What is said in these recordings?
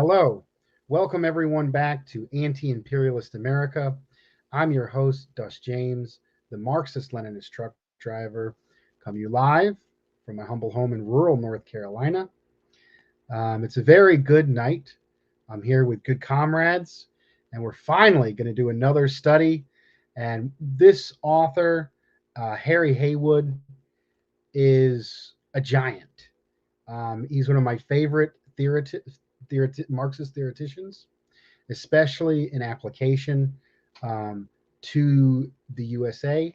Hello. Welcome everyone back to Anti-Imperialist America. I'm your host, Dust James, the Marxist Leninist truck driver, coming you live from my humble home in rural North Carolina. It's a very good night. I'm here with good comrades, and we're finally going to do another study. And this author, Harry Haywood, is a giant. He's one of my favorite Marxist theoreticians, especially in application um, to the USA,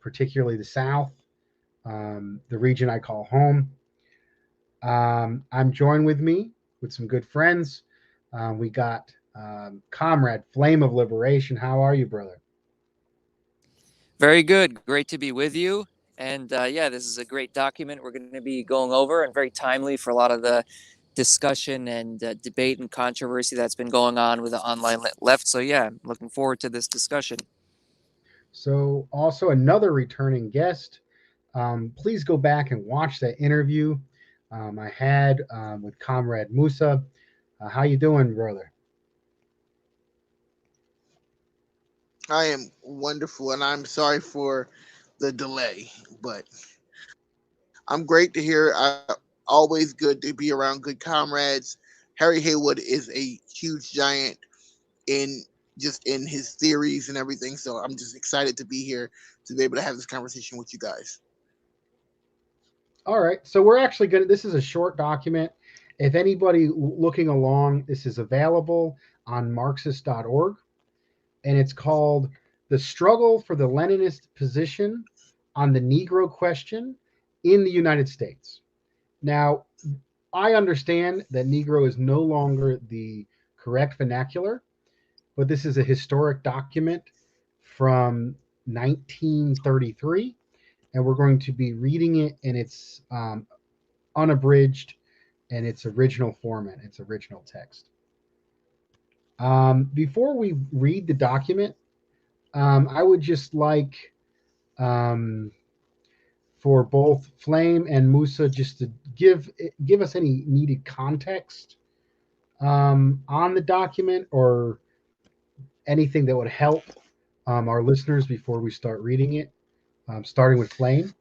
particularly the South, the region I call home. I'm joined with me with some good friends. We got Comrade Flame of Liberation. How are you, brother? Very good. Great to be with you. And yeah, this is a great document we're going to be going over and very timely for a lot of the discussion and debate and controversy that's been going on with the online left. So yeah, I'm looking forward to this discussion. So, also another returning guest. Please go back and watch that interview I had with Comrade Musa. How you doing, brother? I am wonderful, and I'm sorry for the delay, but I'm great to hear. Always good to be around good comrades. Harry Haywood is a huge giant in just in his theories and everything, so I'm just excited to be here to be able to have this conversation with you guys. All right. So we're actually going to, this is a short document. If anybody looking along, this is available on Marxist.org, and it's called The Struggle for the Leninist Position on the Negro Question in the United States. Now, I understand that Negro is no longer the correct vernacular, but this is a historic document from 1933, and we're going to be reading it in its unabridged and its original format, its original text. Before we read the document, I would just like um, for both Flame and Musa just to give us any needed context on the document or anything that would help our listeners before we start reading it. Starting with Flame.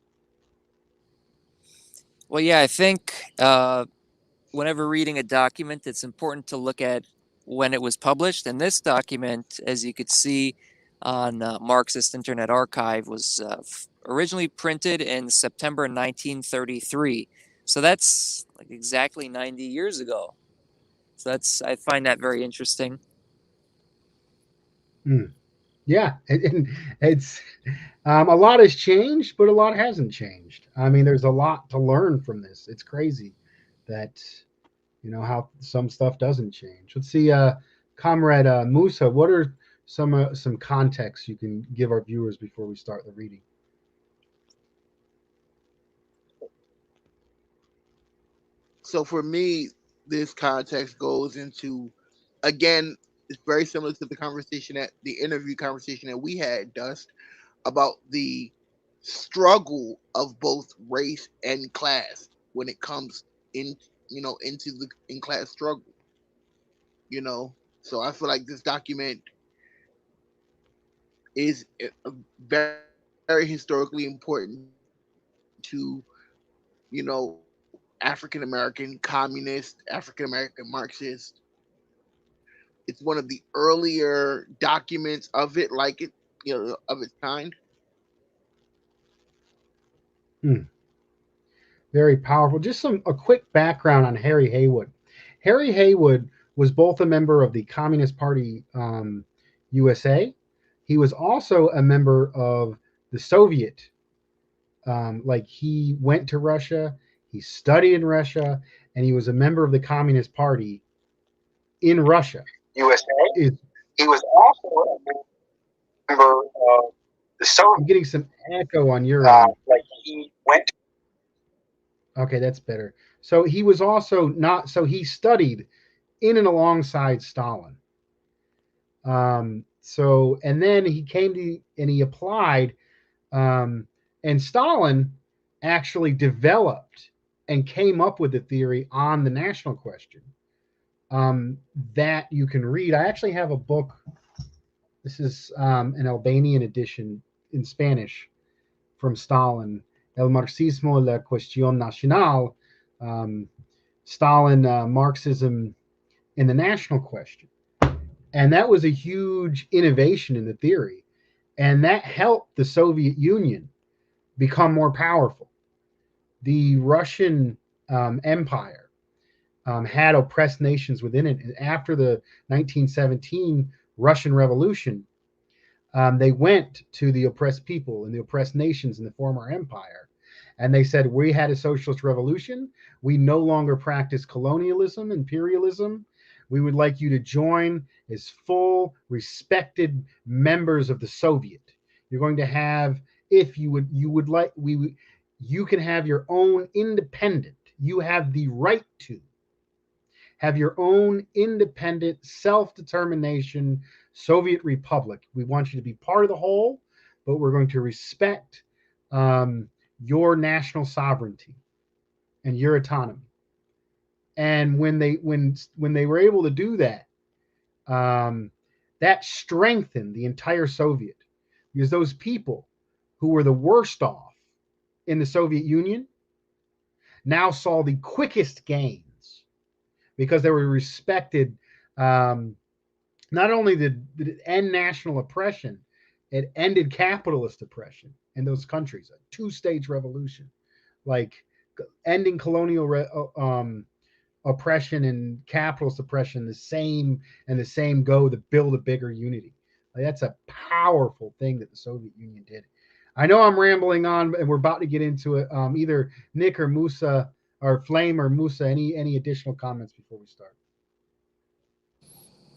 Well, yeah, I think whenever reading a document, it's important to look at when it was published. And this document, as you could see on Marxist Internet Archive, was originally printed in September 1933. So that's like exactly 90 years ago. So I find that very interesting. Mm. Yeah, and it's a lot has changed, but a lot hasn't changed. I mean, there's a lot to learn from this. It's crazy that how some stuff doesn't change. Let's see, Comrade Musa, what are some context you can give our viewers before we start the reading? So for me, this context goes into again, it's very similar to the interview conversation that we had, Dust, about the struggle of both race and class when it comes in into the in class struggle. you know so I feel like this document is very historically important to African American communist, African American Marxist. It's one of the earlier documents of it, like it, of its kind. Hmm. Very powerful. Just a quick background on Harry Haywood. Harry Haywood was both a member of the Communist Party USA. He was also a member of the Soviet. Like he went to Russia, he studied in Russia, and he was a member of the Communist Party in Russia. USA. Is He was also a member of the I'm Soviet. getting some echo on your end. Like he went. Okay, that's better. So he was also not. So he studied in and alongside Stalin. So and then he came to and he applied, um, and Stalin actually developed and came up with the theory on the national question. that you can read. I actually have a book. This is an Albanian edition in Spanish from Stalin, El Marxismo, la Cuestión Nacional, um, Stalin, Marxism in the national question. And that was a huge innovation in the theory. And that helped the Soviet Union become more powerful. The Russian Empire had oppressed nations within it. And after the 1917 Russian Revolution, they went to the oppressed people and the oppressed nations in the former empire. And they said, we had a socialist revolution. We no longer practice colonialism, imperialism. We would like you to join as full, respected members of the Soviet. You're going to have, if you would like, you can have your own independent. You have the right to have your own independent, self-determination Soviet republic. We want you to be part of the whole, but we're going to respect your national sovereignty and your autonomy. And when they were able to do that, that strengthened the entire Soviet, because those people who were the worst off in the Soviet Union now saw the quickest gains because they were respected. Not only did it end national oppression, it ended capitalist oppression in those countries. A two-stage revolution, like ending colonial oppression and capitalist oppression, the same go to build a bigger unity. Like, that's a powerful thing that the Soviet Union did. I know I'm rambling on, and we're about to get into it. Either Nick or Musa, or Flame or Musa, any additional comments before we start?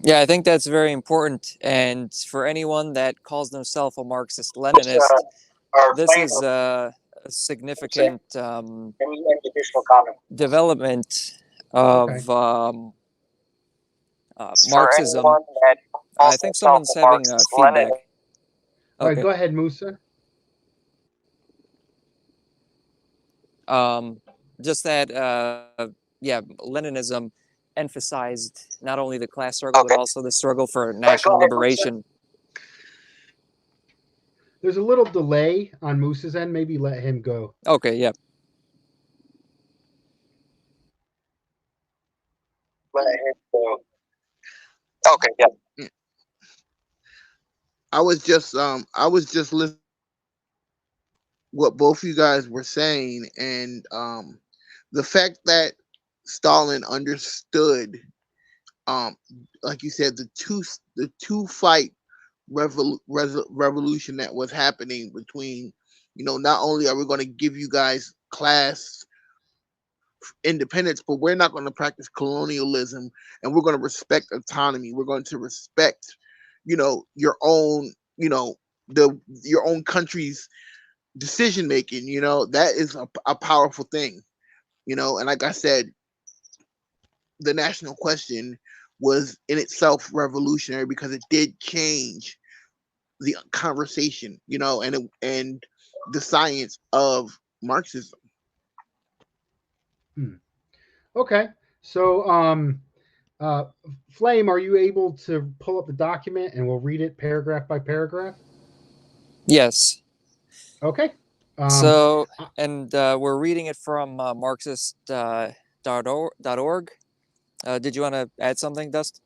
Yeah, I think that's very important. And for anyone that calls themselves a Marxist Leninist, this is a significant development of Marxism. I think someone's having feedback. All right, go ahead, Musa. Just that, Leninism emphasized not only the class struggle, but also the struggle for national liberation. There's a little delay on Musa's end. Maybe let him go. Okay, yeah. Let him go. Okay, yeah. I was just listening what both you guys were saying, and the fact that Stalin understood, like you said, the two fight revolution that was happening between, not only are we going to give you guys class independence, but we're not going to practice colonialism, and we're going to respect autonomy. We're going to respect, your own, your own country's decision making. That is a powerful thing. And like I said, the national question was in itself revolutionary because it did change the conversation, and the science of Marxism. Okay, so Flame, are you able to pull up the document and we'll read it paragraph by paragraph? Yes. Okay. And we're reading it from Marxist.org. Did you want to add something, Dust?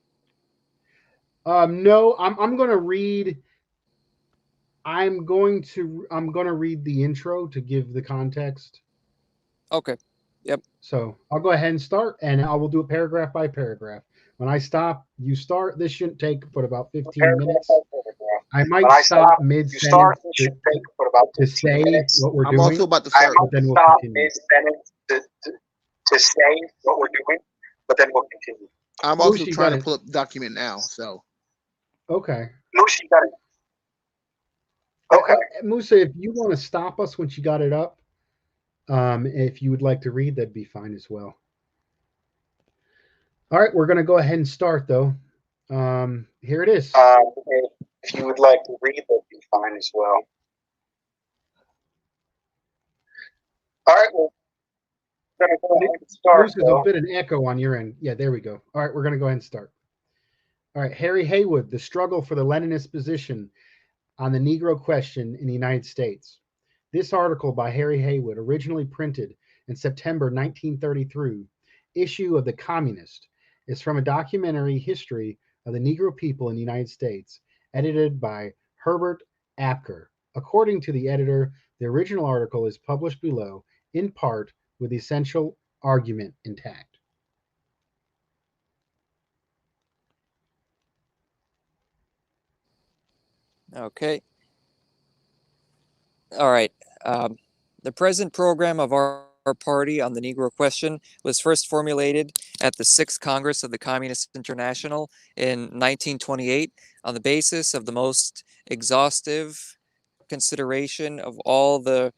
No, I'm going to read. I'm going to read the intro to give the context. Okay. Yep. So I'll go ahead and start, and I will do it paragraph by paragraph. When I stop, you start. This shouldn't take but about 15 minutes. I might stop mid-sentence to say what we're doing. I'm also about to start. But then we'll continue. To say what we're doing, but then we'll continue. I'm also trying to pull up the document now. So. Okay. Musa, got it. Okay. Musa, if you want to stop us once you got it up, if you would like to read, that'd be fine as well. All right, we're going to go ahead and start, though. Here it is. If you would like to read, that'd be fine as well. All right, well, going to go ahead and start. Bruce, there's a bit of an echo on your end. Yeah, there we go. All right, we're going to go ahead and start. All right, Harry Haywood, The Struggle for the Leninist Position on the Negro Question in the United States. This article by Harry Haywood, originally printed in September 1933, issue of The Communist, is from a documentary history of the Negro people in the United States, edited by Herbert Apker. According to the editor, the original article is published below, in part with the essential argument intact. Okay. All right. The present program of our party on the Negro question was first formulated at the 6th Congress of the Communist International in 1928 on the basis of the most exhaustive consideration of all the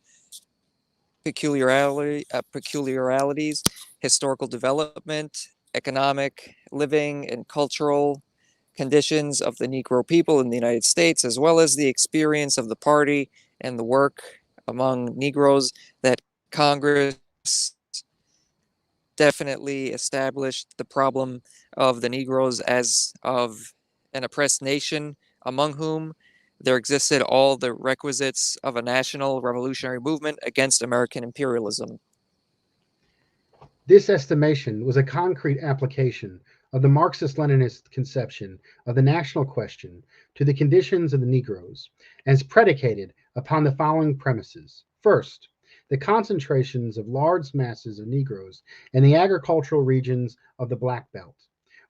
peculiarities, historical development, economic, living, and cultural conditions of the Negro people in the United States, as well as the experience of the party and the work among Negroes, that Congress definitely established the problem of the Negroes as of an oppressed nation, among whom there existed all the requisites of a national revolutionary movement against American imperialism. This estimation was a concrete application of the Marxist-Leninist conception of the national question to the conditions of the Negroes, and is predicated upon the following premises. First, the concentrations of large masses of Negroes in the agricultural regions of the Black Belt,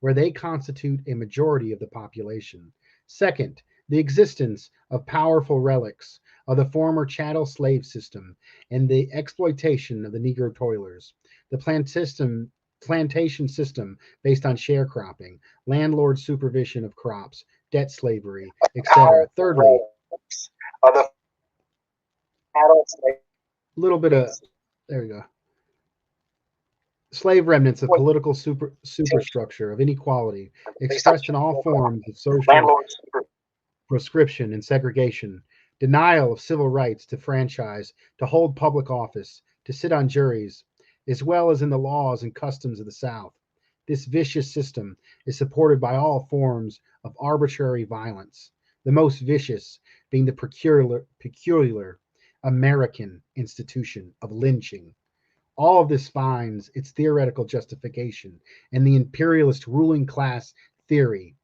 where they constitute a majority of the population. Second, the existence of powerful relics of the former chattel slave system and the exploitation of the Negro toilers. The plantation system based on sharecropping, landlord supervision of crops, debt slavery, etc. Thirdly, Of the adults, a little bit of, there we go, slave remnants of political superstructure of inequality expressed in all forms of social proscription and segregation, denial of civil rights to franchise, to hold public office, to sit on juries, as well as in the laws and customs of the South. This vicious system is supported by all forms of arbitrary violence, the most vicious being the peculiar American institution of lynching. All of this finds its theoretical justification in the imperialist ruling class theory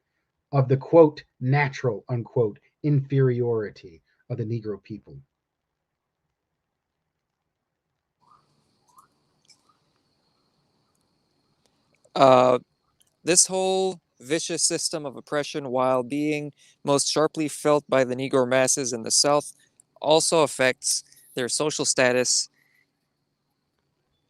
of the quote, natural, unquote, inferiority of the Negro people. This whole vicious system of oppression, while being most sharply felt by the Negro masses in the South, also affects their social status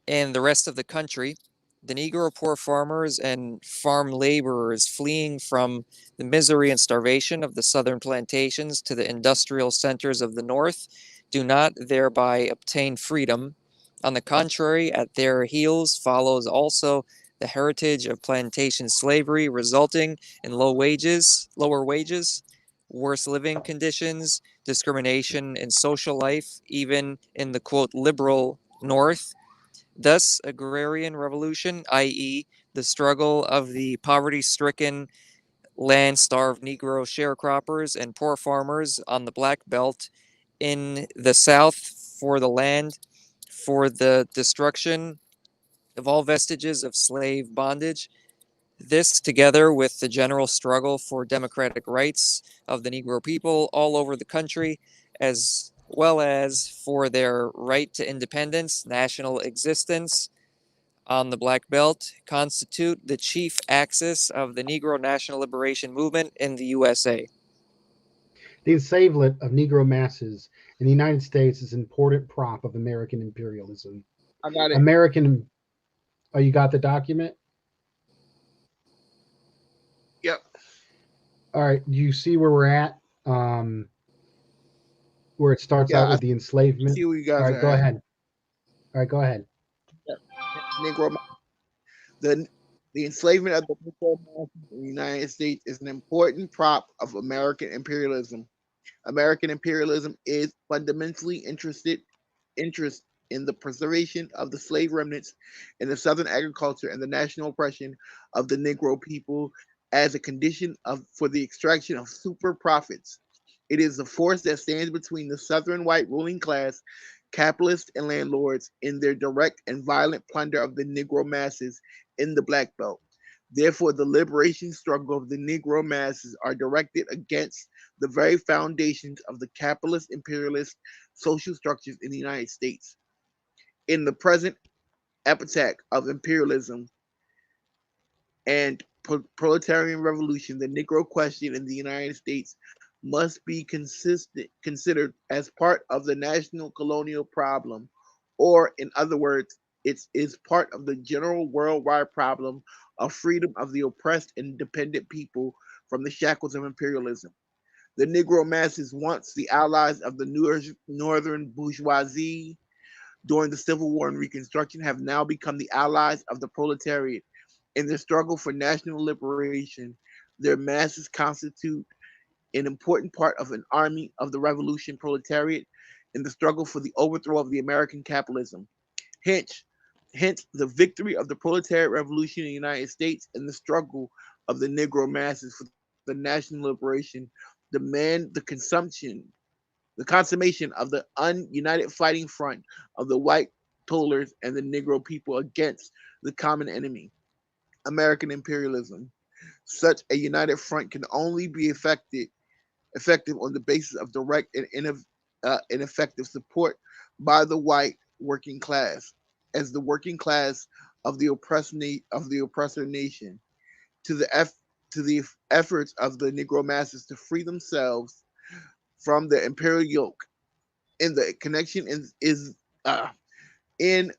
in the rest of the country. The Negro poor farmers and farm laborers fleeing from the misery and starvation of the southern plantations to the industrial centers of the North do not thereby obtain freedom. On the contrary, at their heels follows also the heritage of plantation slavery, resulting in lower wages, worse living conditions, discrimination in social life, even in the quote liberal North. Thus, agrarian revolution, i.e., the struggle of the poverty-stricken, land-starved Negro sharecroppers and poor farmers on the Black Belt in the South for the land, for the destruction of all vestiges of slave bondage. This, together with the general struggle for democratic rights of the Negro people all over the country, as well as for their right to independence, national existence on the Black Belt, constitute the chief axis of the Negro National Liberation Movement in the USA. The enslavement of Negro masses in the United States is an important prop of American imperialism. I got it. American, oh, you got the document? Yep. All right, do you see where we're at? Where it starts out with the enslavement? See where you guys All right, are go at. ahead. All right, go ahead. Yep. Negro, the enslavement of the Negro masses in the United States is an important prop of American imperialism. American imperialism is fundamentally in the preservation of the slave remnants in the southern agriculture and the national oppression of the Negro people as a condition for the extraction of super profits. It is the force that stands between the southern white ruling class, capitalists, and landlords in their direct and violent plunder of the Negro masses in the Black Belt. Therefore, the liberation struggle of the Negro masses are directed against the very foundations of the capitalist imperialist social structures in the United States. In the present epitaph of imperialism and proletarian revolution, the Negro question in the United States must be considered as part of the national colonial problem, or in other words, it is part of the general worldwide problem of freedom of the oppressed and dependent people from the shackles of imperialism. The Negro masses, once the allies of the northern bourgeoisie during the Civil War and Reconstruction, have now become the allies of the proletariat. In their struggle for national liberation, their masses constitute an important part of an army of the revolution proletariat in the struggle for the overthrow of the American capitalism. Hence, hence the victory of the proletariat revolution in the United States and the struggle of the Negro masses for the national liberation demand the consummation of the ununited fighting front of the white toilers and the Negro people against the common enemy, American imperialism. Such a united front can only be effective on the basis of direct and effective support by the white working class, as the working class of the of the oppressor nation, to the to the efforts of the Negro masses to free themselves from the imperial yoke. In the connection is in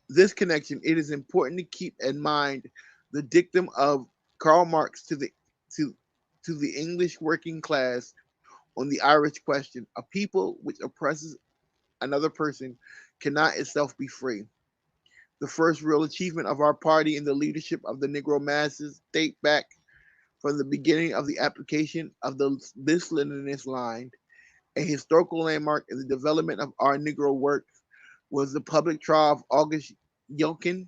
this connection, it is important to keep in mind the dictum of Karl Marx to to the English working class on the Irish question: a people which oppresses another person cannot itself be free. The first real achievement of our party in the leadership of the Negro masses date back from the beginning of the application of this Leninist line. A historical landmark in the development of our Negro work was the public trial of August Yokin.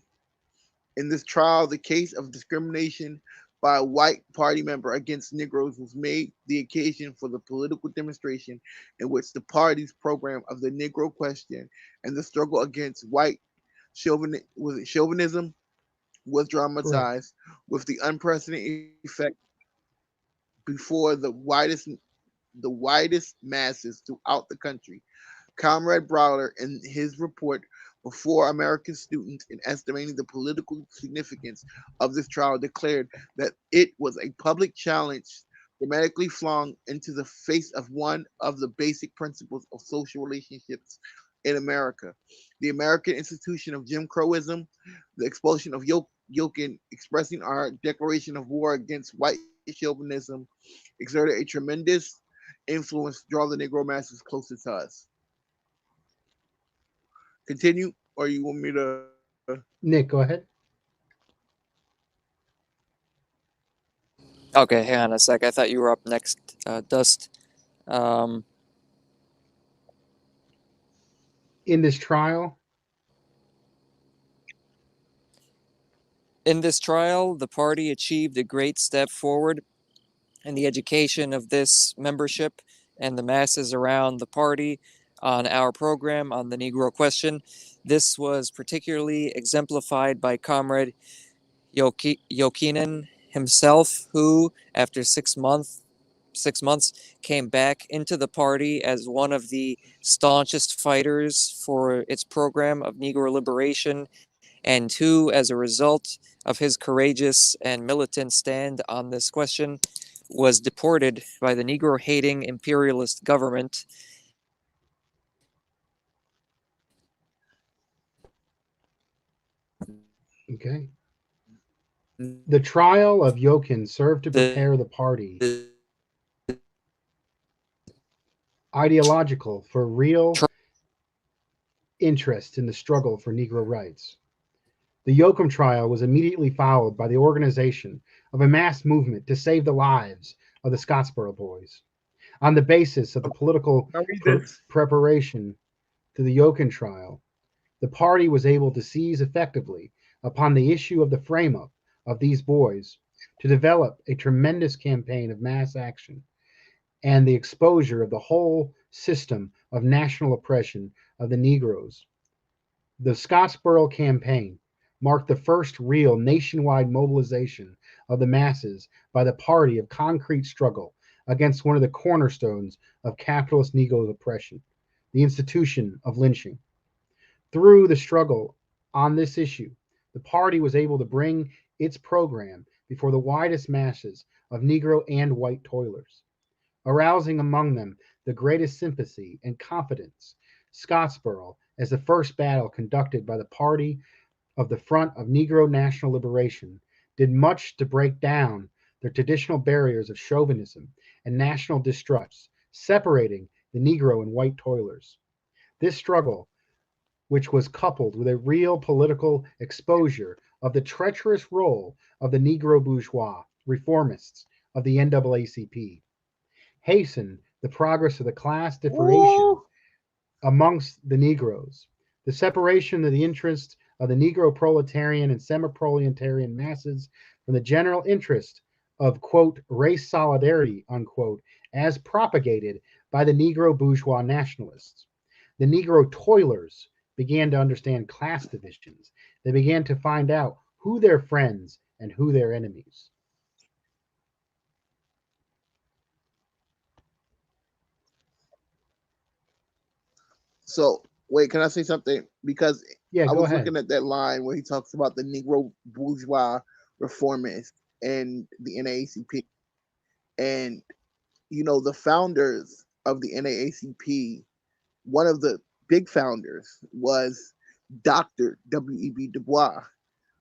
In this trial, the case of discrimination by a white party member against Negroes was made the occasion for the political demonstration in which the party's program of the Negro question and the struggle against white chauvinism was Correct. dramatized with the unprecedented effect before the widest masses throughout the country. Comrade Browder, in his report before American students in estimating the political significance of this trial, declared that it was a public challenge dramatically flung into the face of one of the basic principles of social relationships in America. The American institution of Jim Crowism, the expulsion of Yokin, expressing our declaration of war against white chauvinism, exerted a tremendous influence to draw the Negro masses closer to us. Continue, or you want me to? Nick, go ahead. Okay, hang on a sec. I thought you were up next, Dust. Um, In this trial, in this trial, the party achieved a great step forward in the education of this membership and the masses around the party on our program on the Negro question. This was particularly exemplified by Comrade Jokinen himself, who, after 6 months, came back into the party as one of the staunchest fighters for its program of Negro liberation, and who, as a result of his courageous and militant stand on this question, was deported by the Negro hating imperialist government. okay. The trial of Yokin served to The prepare the party ideological for real interest in the struggle for Negro rights. The Yoakum trial was immediately followed by the organization of a mass movement to save the lives of the Scottsboro Boys. On the basis of the political I'll read this. preparation to the Yoakum trial, the party was able to seize effectively upon the issue of the frame up of these boys to develop a tremendous campaign of mass action and the exposure of the whole system of national oppression of the Negroes. The Scottsboro Campaign marked the first real nationwide mobilization of the masses by the party of concrete struggle against one of the cornerstones of capitalist Negro oppression, the institution of lynching. Through the struggle on this issue, the party was able to bring its program before the widest masses of Negro and white toilers, arousing among them the greatest sympathy and confidence. Scottsboro, as the first battle conducted by the party of the Front of Negro National Liberation, did much to break down the traditional barriers of chauvinism and national distrust, separating the Negro and white toilers. This struggle, which was coupled with a real political exposure of the treacherous role of the Negro bourgeois reformists of the NAACP, hastened the progress of the class differentiation Ooh. amongst the Negroes. The separation of the interests of the Negro proletarian and semi proletarian masses from the general interest of, quote, race solidarity, unquote, as propagated by the Negro bourgeois nationalists. The Negro toilers began to understand class divisions. They began to find out who their friends and who their enemies. So wait, can I say something? Because Yeah, I go was ahead. looking at that line where he talks about the Negro bourgeois reformists and the NAACP, and the founders of the NAACP. One of the big founders was Dr. W.E.B. Du Bois,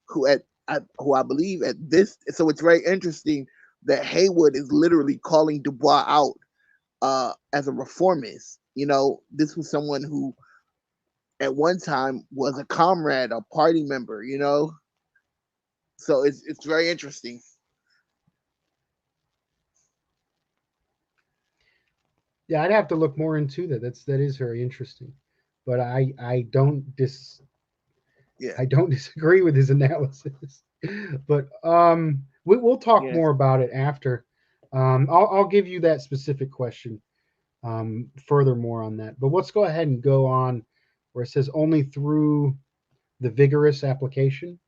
who I believe at this. So it's very interesting that Haywood is literally calling Du Bois out as a reformist. This was someone who at one time was a comrade, a party member. So it's very interesting. Yeah, I'd have to look more into that. That is very interesting, but Yeah. I don't disagree with his analysis. But we'll talk Yeah. more about it after. I'll give you that specific question furthermore on that. But let's go ahead and go on where it says only through the vigorous application.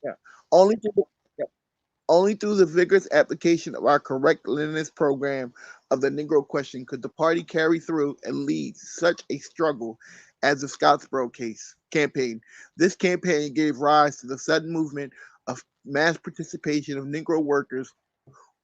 Yeah. Only through the, yeah. Only through the vigorous application of our correct Leninist program of the Negro question could the party carry through and lead such a struggle as the Scottsboro case campaign. This campaign gave rise to the sudden movement of mass participation of Negro workers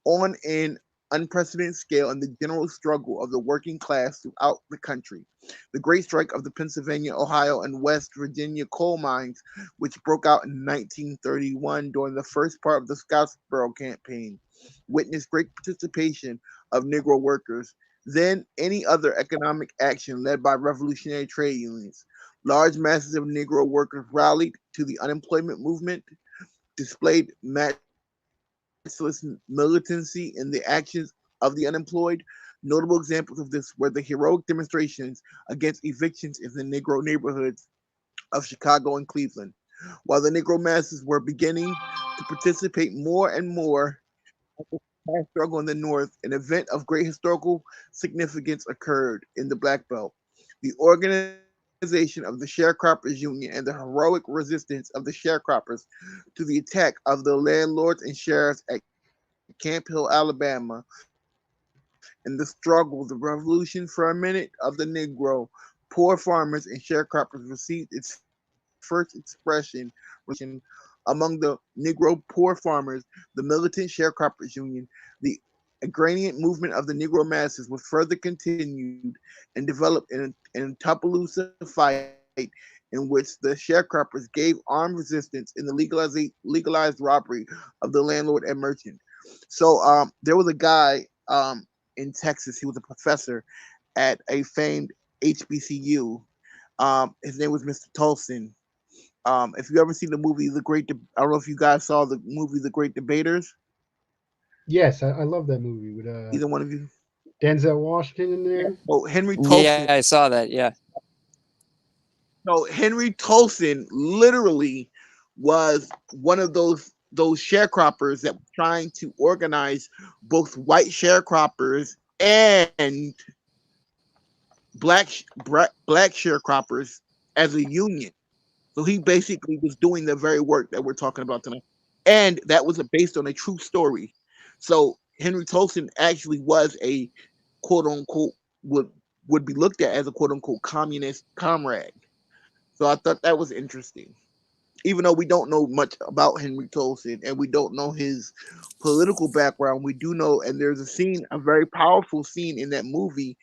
on an unprecedented scale in the general struggle of the working class throughout the country. The Great Strike of the Pennsylvania, Ohio, and West Virginia coal mines, which broke out in 1931 during the first part of the Scottsboro campaign, witnessed great participation of Negro workers. Then any other economic action led by revolutionary trade unions. Large masses of Negro workers rallied to the unemployment movement, displayed matchless militancy in the actions of the unemployed. Notable examples of this were the heroic demonstrations against evictions in the Negro neighborhoods of Chicago and Cleveland. While the Negro masses were beginning to participate more and more in the class struggle in the North, an event of great historical significance occurred in the Black Belt. The organization of the Sharecroppers Union and the heroic resistance of the sharecroppers to the attack of the landlords and sheriffs at Camp Hill, Alabama, and the struggle, the revolution for a minute of the Negro, poor farmers and sharecroppers received its first expression among the Negro poor farmers, the militant sharecroppers union. The agrarian movement of the Negro masses was further continued and developed in Tupperloosa fight in which the sharecroppers gave armed resistance in the legalized robbery of the landlord and merchant. So there was a guy in Texas. He was a professor at a famed HBCU. His name was Mr. Tolson. If you ever seen the movie I don't know if you guys saw the movie The Great Debaters. Yes, I love that movie with Either one of you? Denzel Washington in there. Oh, Henry Yeah, Tolson. I saw that. Yeah. So Henry Tolson literally was one of those sharecroppers that were trying to organize both white sharecroppers and black sharecroppers as a union. So he basically was doing the very work that we're talking about tonight, and that was based on a true story. So Henry Tolson actually was a quote unquote would be looked at as a quote unquote communist comrade. So I thought that was interesting. Even though we don't know much about Henry Tolson and we don't know his political background, we do know, and there's a scene, a very powerful scene in that movie,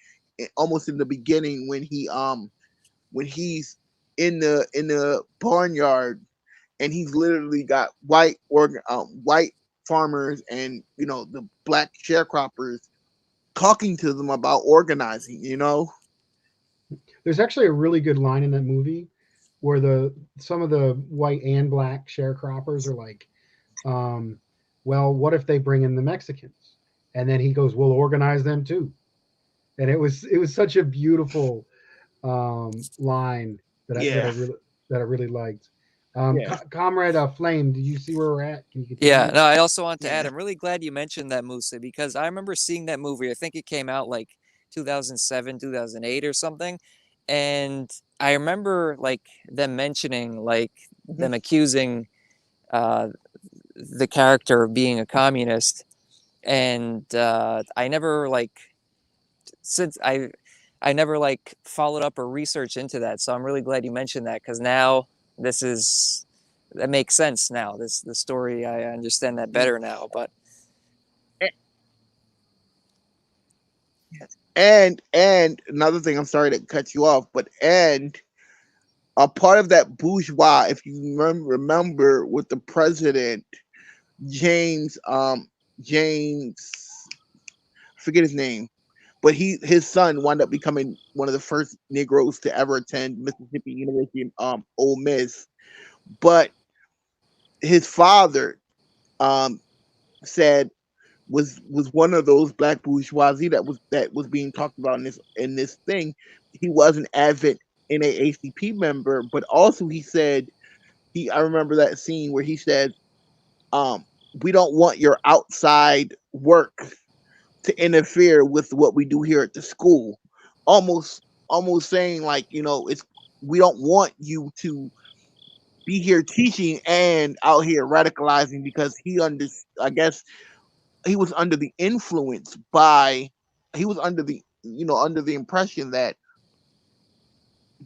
almost in the beginning when he's in the barnyard and he's literally got white farmers and the black sharecroppers talking to them about organizing. There's actually a really good line in that movie where the some of the white and black sharecroppers are like, um, well, what if they bring in the Mexicans? And then he goes, we'll organize them too. And it was such a beautiful line Yeah, that I really liked. yeah, Comrade Flame, did you see where we're at? Can you Yeah, continue? no, I also want to add, yeah. I'm really glad you mentioned that, Musa, because I remember seeing that movie. I think it came out like 2007, 2008 or something. And I remember like them mentioning, like Mhm. them accusing uh, the character of being a communist. And I never like, since I never like followed up or researched into that. So I'm really glad you mentioned that because now this is, that makes sense now. The story, I understand that better now. But And another thing, I'm sorry to cut you off, but and a part of that bourgeois, if you remember, with the president James, James, I forget his name, but his son wound up becoming one of the first Negroes to ever attend Mississippi University, Ole Miss. But his father, um, said was one of those black bourgeoisie that was being talked about in this thing. He was an avid NAACP member, but also he said I remember that scene where he said, um, "We don't want your outside work to interfere with what we do here at the school." Almost almost saying like it's we don't want you to be here teaching and out here radicalizing because I guess he was under the influence by he was under the impression that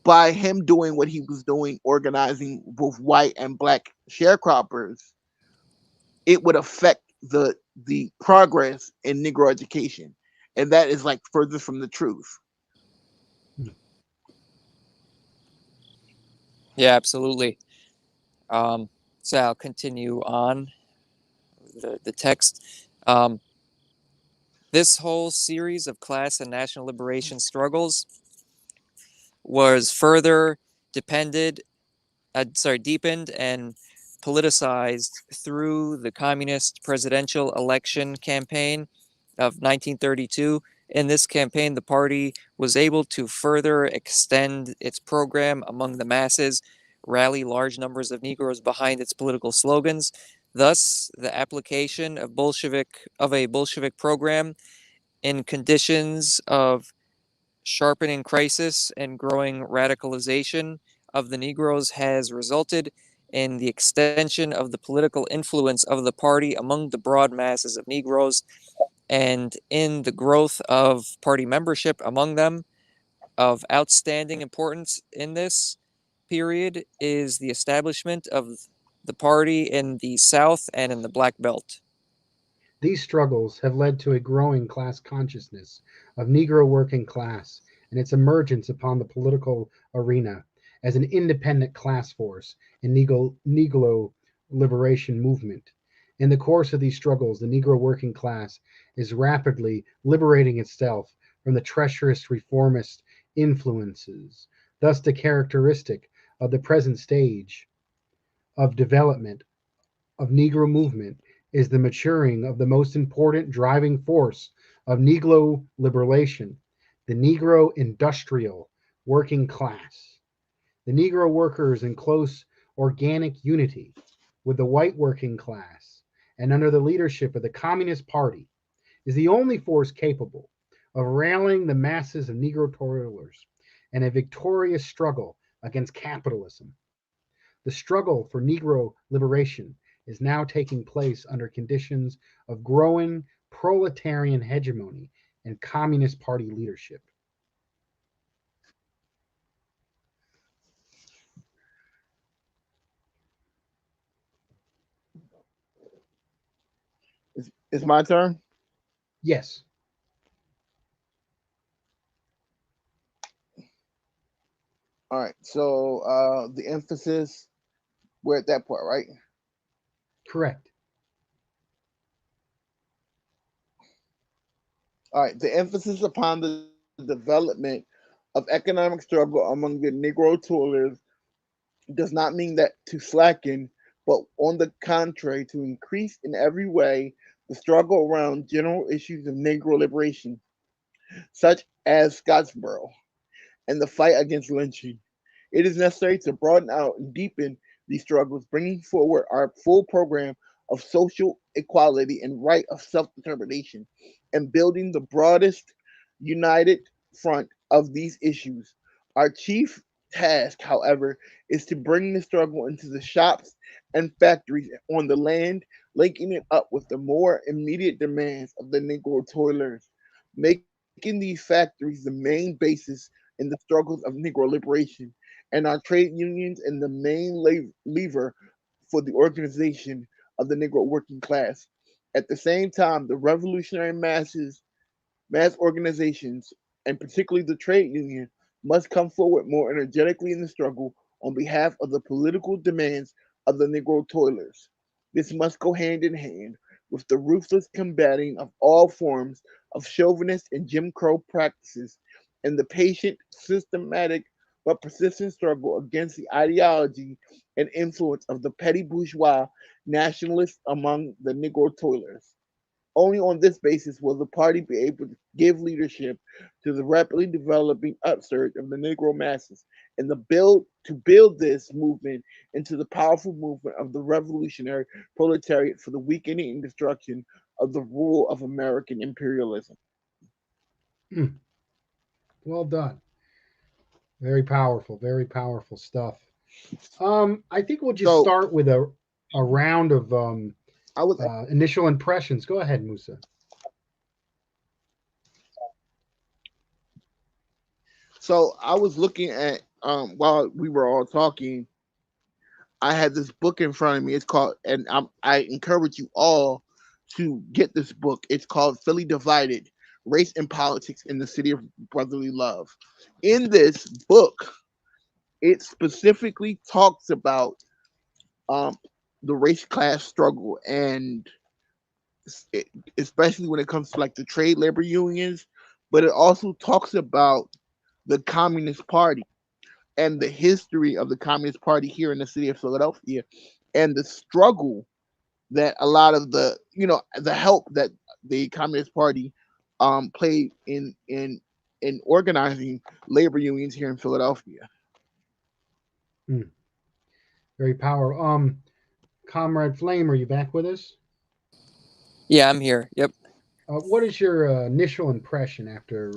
by him doing what he was doing, organizing both white and black sharecroppers, it would affect the progress in Negro education, and that is like further from the truth. yeah, absolutely. Um, so I'll continue on the text. Um, this whole series of class and national liberation struggles was further depended, deepened and politicized through the communist presidential election campaign of 1932. In this campaign, the party was able to further extend its program among the masses, rally large numbers of Negroes behind its political slogans. Thus, the application of a Bolshevik program in conditions of sharpening crisis and growing radicalization of the Negroes has resulted in the extension of the political influence of the party among the broad masses of Negroes and in the growth of party membership among them. Of outstanding importance in this period is the establishment of the party in the South and in the Black Belt. These struggles have led to a growing class consciousness of Negro working class and its emergence upon the political arena as an independent class force in Negro liberation movement. In the course of these struggles, the Negro working class is rapidly liberating itself from the treacherous reformist influences. Thus, the characteristic of the present stage of development of Negro movement is the maturing of the most important driving force of Negro liberation, the Negro industrial working class. The Negro workers in close organic unity with the white working class and under the leadership of the Communist Party is the only force capable of rallying the masses of Negro toilers in a victorious struggle against capitalism. The struggle for Negro liberation is now taking place under conditions of growing proletarian hegemony and Communist Party leadership. It's my turn. Yes, All right. So the emphasis, we're at that point, right? correct. All right. The emphasis upon the development of economic struggle among the Negro toilers does not mean that to slacken, but on the contrary, to increase in every way the struggle around general issues of Negro liberation, such as Scottsboro and the fight against lynching. It is necessary to broaden out and deepen these struggles, bringing forward our full program of social equality and right of self determination, and building the broadest united front of these issues. Our chief task, however, is to bring the struggle into the shops and factories on the land, linking it up with the more immediate demands of the Negro toilers, making these factories the main basis in the struggles of Negro liberation, and our trade unions and the main lever for the organization of the Negro working class. At the same time, the revolutionary mass organizations, and particularly the trade union, must come forward more energetically in the struggle on behalf of the political demands of the Negro toilers. This must go hand in hand with the ruthless combating of all forms of chauvinist and Jim Crow practices and the patient, systematic, but persistent struggle against the ideology and influence of the petty bourgeois nationalists among the Negro toilers. Only on this basis will the party be able to give leadership to the rapidly developing upsurge of the Negro masses and to build this movement into the powerful movement of the revolutionary proletariat for the weakening and destruction of the rule of American imperialism. Mm, well done. Very powerful stuff. I think we'll just So start with a round of I was initial impressions. Go ahead, Musa. I was looking at while we were all talking, I had this book in front of me. It's called, and I encourage you all to get this book. It's called Philly Divided: Race and Politics in the City of Brotherly Love. In this book, it specifically talks about um, the race class struggle, and it, especially when it comes to like the trade labor unions, but it also talks about the Communist Party and the history of the Communist Party here in the city of Philadelphia, and the struggle that a lot of the help that the Communist Party played in organizing labor unions here in Philadelphia. Hmm, very powerful. Comrade Flame, are you back with us? Yeah, I'm here. Yep. What is your initial impression after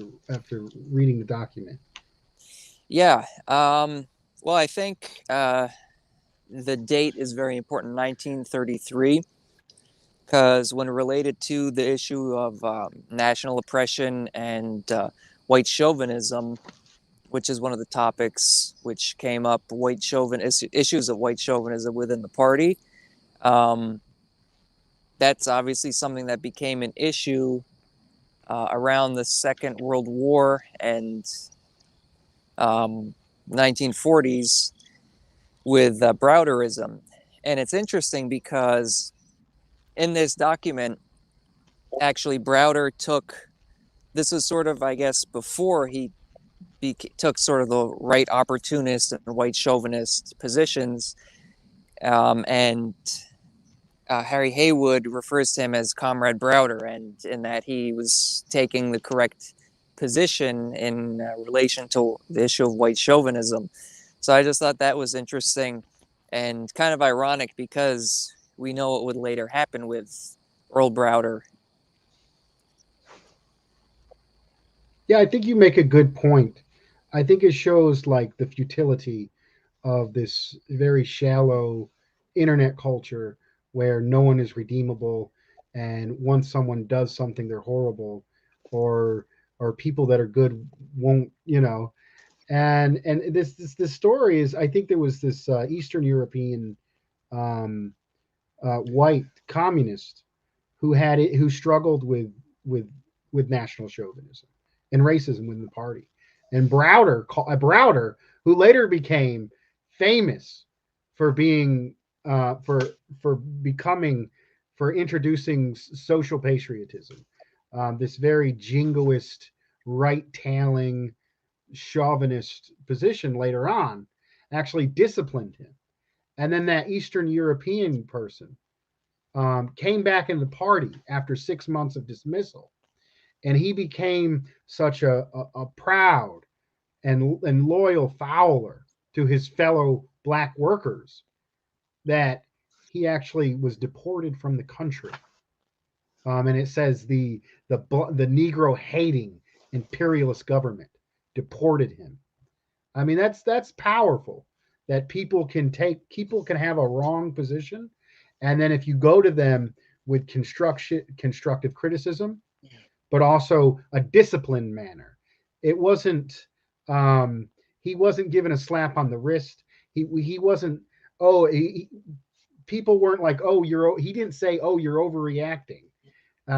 reading the document? Yeah. Well, I think the date is very important, 1933, because when related to the issue of national oppression and white chauvinism, which is one of the topics which came up, issues of white chauvinism within the party. Um, that's obviously something that became an issue around the Second World War and 1940s with Browderism. And it's interesting because in this document, actually, Browder took this was sort of, I guess, before he took sort of the right opportunist and white chauvinist positions. And Harry Haywood refers to him as Comrade Browder, and in that he was taking the correct position in relation to the issue of white chauvinism. So I just thought that was interesting and kind of ironic because we know what would later happen with Earl Browder. Yeah, I think you make a good point. I think it shows like the futility of this very shallow internet culture where no one is redeemable, and once someone does something, they're horrible, or people that are good won't, and this story is, I think there was this Eastern European um, white communist who struggled with with national chauvinism and racism within the party. And Browder, who later became famous for being for becoming for introducing social patriotism, this very jingoist, right-tailing, chauvinist position later on, actually disciplined him. And then that Eastern European person came back in the party after 6 months of dismissal, and he became such a proud and loyal fowler to his fellow black workers that he actually was deported from the country. And it says the Negro hating imperialist government deported him. I mean, that's powerful. That people can have a wrong position, and then if you go to them with constructive criticism, but also a disciplined manner. It wasn't he wasn't given a slap on the wrist. He wasn't. Oh, people weren't like, oh, you're. He didn't say, oh, you're overreacting.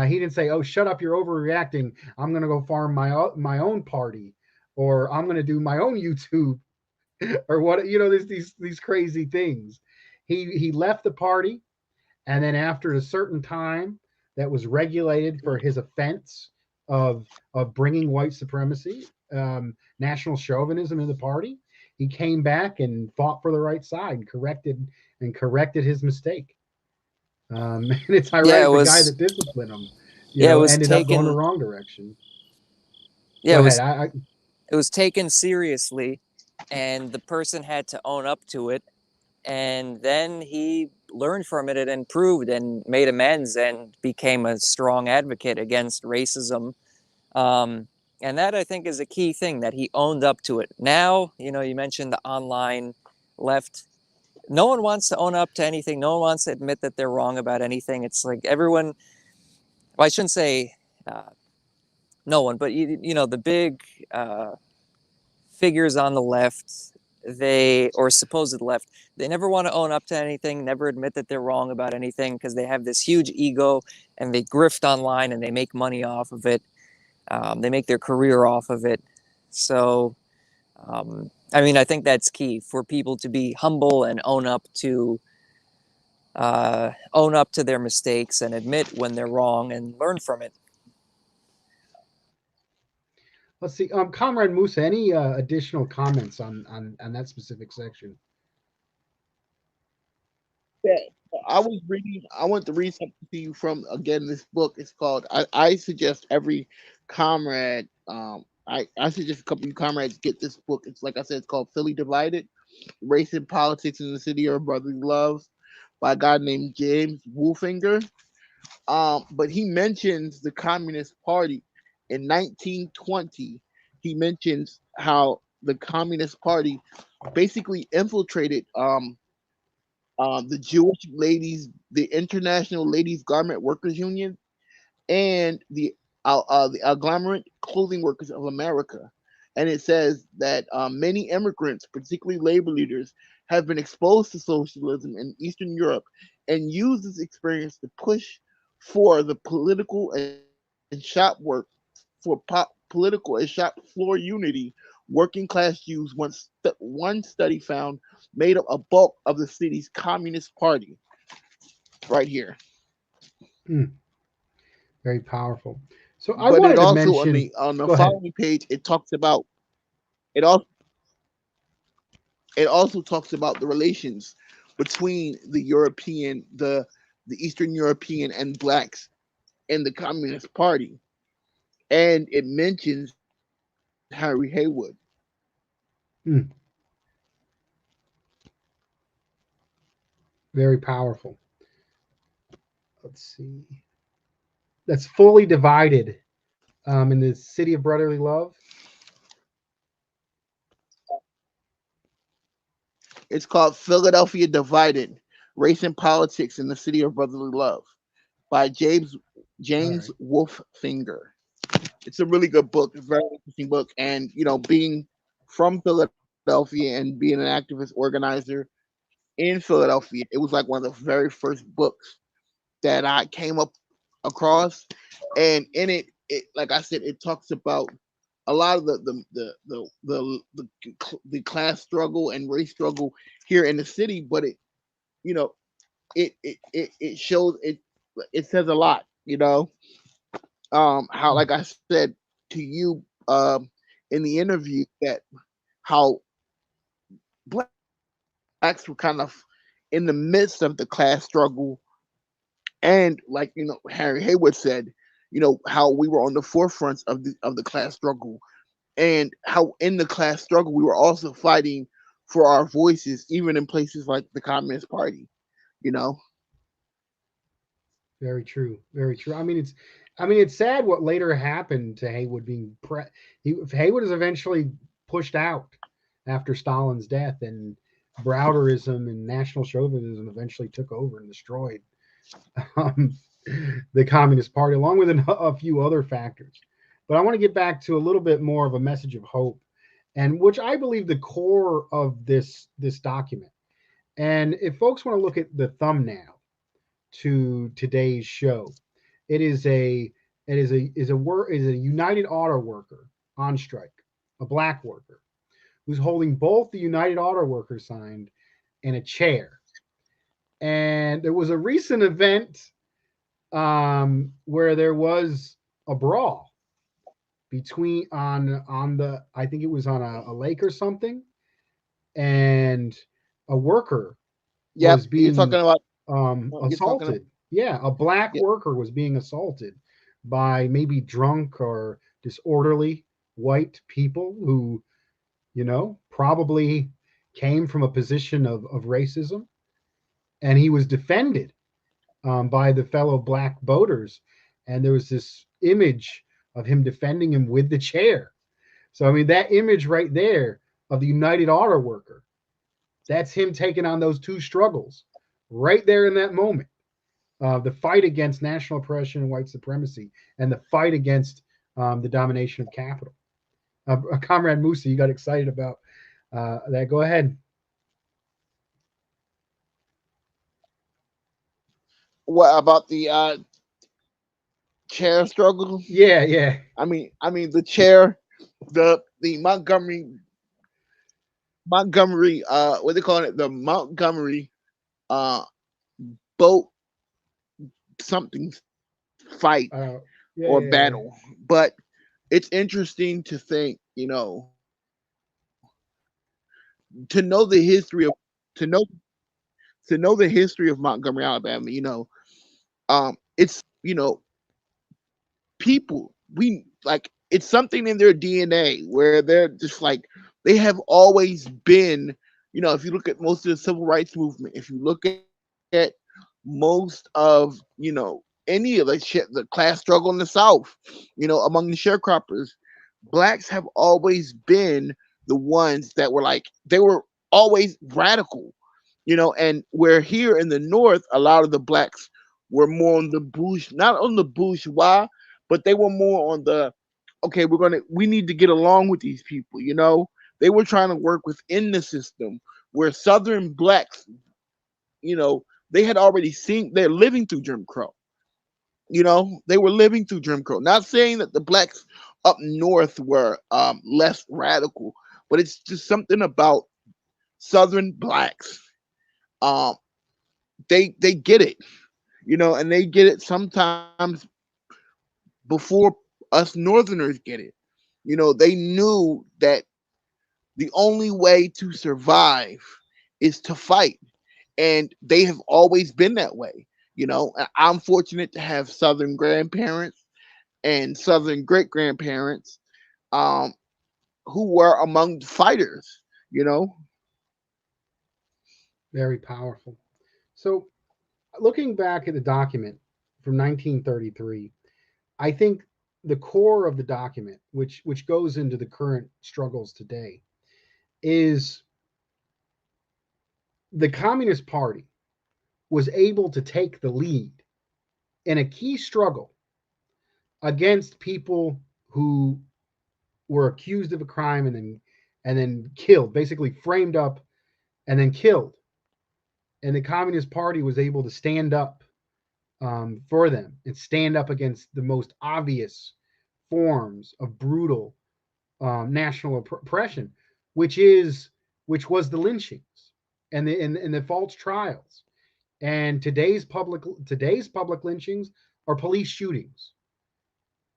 He didn't say, oh, shut up, you're overreacting. I'm gonna go farm my own party, or I'm gonna do my own YouTube, or what, there's these crazy things. He left the party, and then after a certain time that was regulated for his offense of bringing white supremacy, national chauvinism in the party, he came back and fought for the right side, corrected his mistake. And it's Yeah, ironic the guy that disciplined him, it was ended up going the taken. wrong direction. Yeah, Go ahead. it was taken seriously, and the person had to own up to it, and then he learned from it and improved and made amends and became a strong advocate against racism. And that, I think, is a key thing, that he owned up to it. Now, you mentioned the online left. No one wants to own up to anything. No one wants to admit that they're wrong about anything. It's like everyone, well, I shouldn't say no one, but the big figures on the left, or supposed left, they never want to own up to anything, never admit that they're wrong about anything, because they have this huge ego and they grift online and they make money off of it. They make their career off of it. So, I mean, I think that's key for people to be humble and own up to their mistakes and admit when they're wrong and learn from it. Let's see, Comrade Musa, any additional comments on that specific section? Yeah, I want to read something to you from, again, this book. It's called, I suggest every comrade, I suggest a couple of you comrades get this book. It's, like I said, it's called Philly Divided: Race and Politics in the City of Brotherly Love, by a guy named James Wolfinger. But he mentions the Communist Party in 1920. He mentions how the Communist Party basically infiltrated the Jewish ladies, the International Ladies Garment Workers Union, and the Agglomerate Clothing Workers of America. And it says that many immigrants, particularly labor leaders, have been exposed to socialism in Eastern Europe and use this experience to push for the political and shop work, for political and shop floor unity. Working class Jews, one study found, made up a bulk of the city's Communist Party. Right here. Very powerful. So I But it wanted to also, mention. on the Go ahead. following page, it talks about it also it also talks about the relations between the Eastern European and blacks in the Communist Party, and it mentions Harry Haywood. Hmm. Very powerful. Let's see. That's fully divided in the city of brotherly love. It's called Philadelphia Divided: Race and Politics in the City of Brotherly Love by All James right. Wolfinger. It's a really good book. It's a very interesting book. And, being from Philadelphia and being an activist organizer in Philadelphia, it was like one of the very first books that I came up across. And in it, like I said, it talks about a lot of the class struggle and race struggle here in the city, but you know it shows it says a lot, how, like I said to you, in the interview, that how blacks were kind of in the midst of the class struggle, and, like, Harry Haywood said, how we were on the forefront of the class struggle, and how in the class struggle we were also fighting for our voices, even in places like the Communist Party. You know, Very true. Very true. I mean, it's sad what later happened to Haywood being Haywood is eventually pushed out after Stalin's death, and Browderism and National Chauvinism eventually took over and destroyed um, the Communist Party, along with a few other factors. But I want to get back to a little bit more of a message of hope, and which I believe the core of this document. And if folks want to look at the thumbnail to today's show, it is a United Auto Worker on strike, a black worker who's holding both the United Auto Worker sign and a chair. And there was a recent event where there was a brawl between on the I think it was on a lake or something, and a worker yep. was You're talking being about. You're talking about. assaulted. Yeah, a black Yeah, worker was being assaulted by maybe drunk or disorderly white people who, probably came from a position of racism, and he was defended by the fellow black voters. And there was this image of him defending him with the chair. So, I mean, that image right there of the United Auto Worker, that's him taking on those two struggles right there in that moment. The fight against national oppression and white supremacy, and the fight against the domination of capital. Comrade Musa, you got excited about that. Go ahead. what about the chair struggle? Yeah, yeah. I mean the chair, the Montgomery, what they call it, the Montgomery uh boat something fight Uh, or yeah, yeah, yeah. battle. But it's interesting to think, to know the history of to know to know the history of Montgomery, Alabama. It's, people, we like, it's something in their DNA where they're just like, they have always been, if you look at most of the civil rights movement, if you look at most of, any of the class struggle in the South, among the sharecroppers, blacks have always been the ones that were like, they were always radical, and where here in the North, a lot of the blacks were more on the not on the bourgeois, but they were more on the, okay, we need to get along with these people, they were trying to work within the system, where Southern blacks, they had already seen, they're living through Jim Crow. They were living through Jim Crow. Not saying that the blacks up north were less radical, but it's just something about Southern blacks. Um, they get it, and they get it sometimes before us Northerners get it. They knew that the only way to survive is to fight, and they have always been that way. I'm fortunate to have Southern grandparents and Southern great grandparents, um, who were among the fighters. You know, Very powerful. So, looking back at the document from 1933, I think the core of the document, which goes into the current struggles today, is the Communist Party was able to take the lead in a key struggle against people who were accused of a crime and then killed, basically framed up and then killed. And the Communist Party was able to stand up for them and stand up against the most obvious forms of brutal national oppression, which was the lynchings and the false trials. And today's public lynchings are police shootings.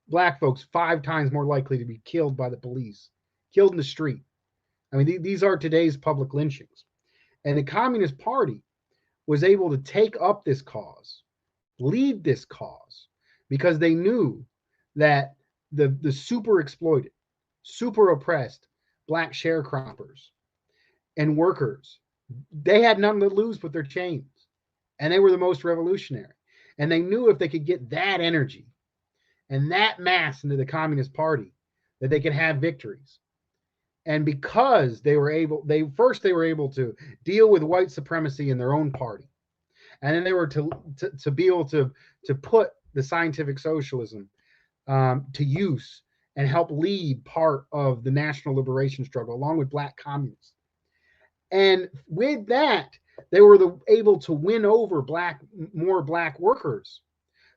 Black folks 5 times more likely to be killed by the police, killed in the street. I mean, these are today's public lynchings. And the Communist Party was able to take up this cause, lead this cause, because they knew that the super exploited, super oppressed black sharecroppers and workers, they had nothing to lose but their chains. And they were the most revolutionary. And they knew if they could get that energy and that mass into the Communist Party, that they could have victories. And because they were able to deal with white supremacy in their own party, and then they were to be able to put the scientific socialism to use and help lead part of the national liberation struggle along with black communists. And with that, they were able to win over more black workers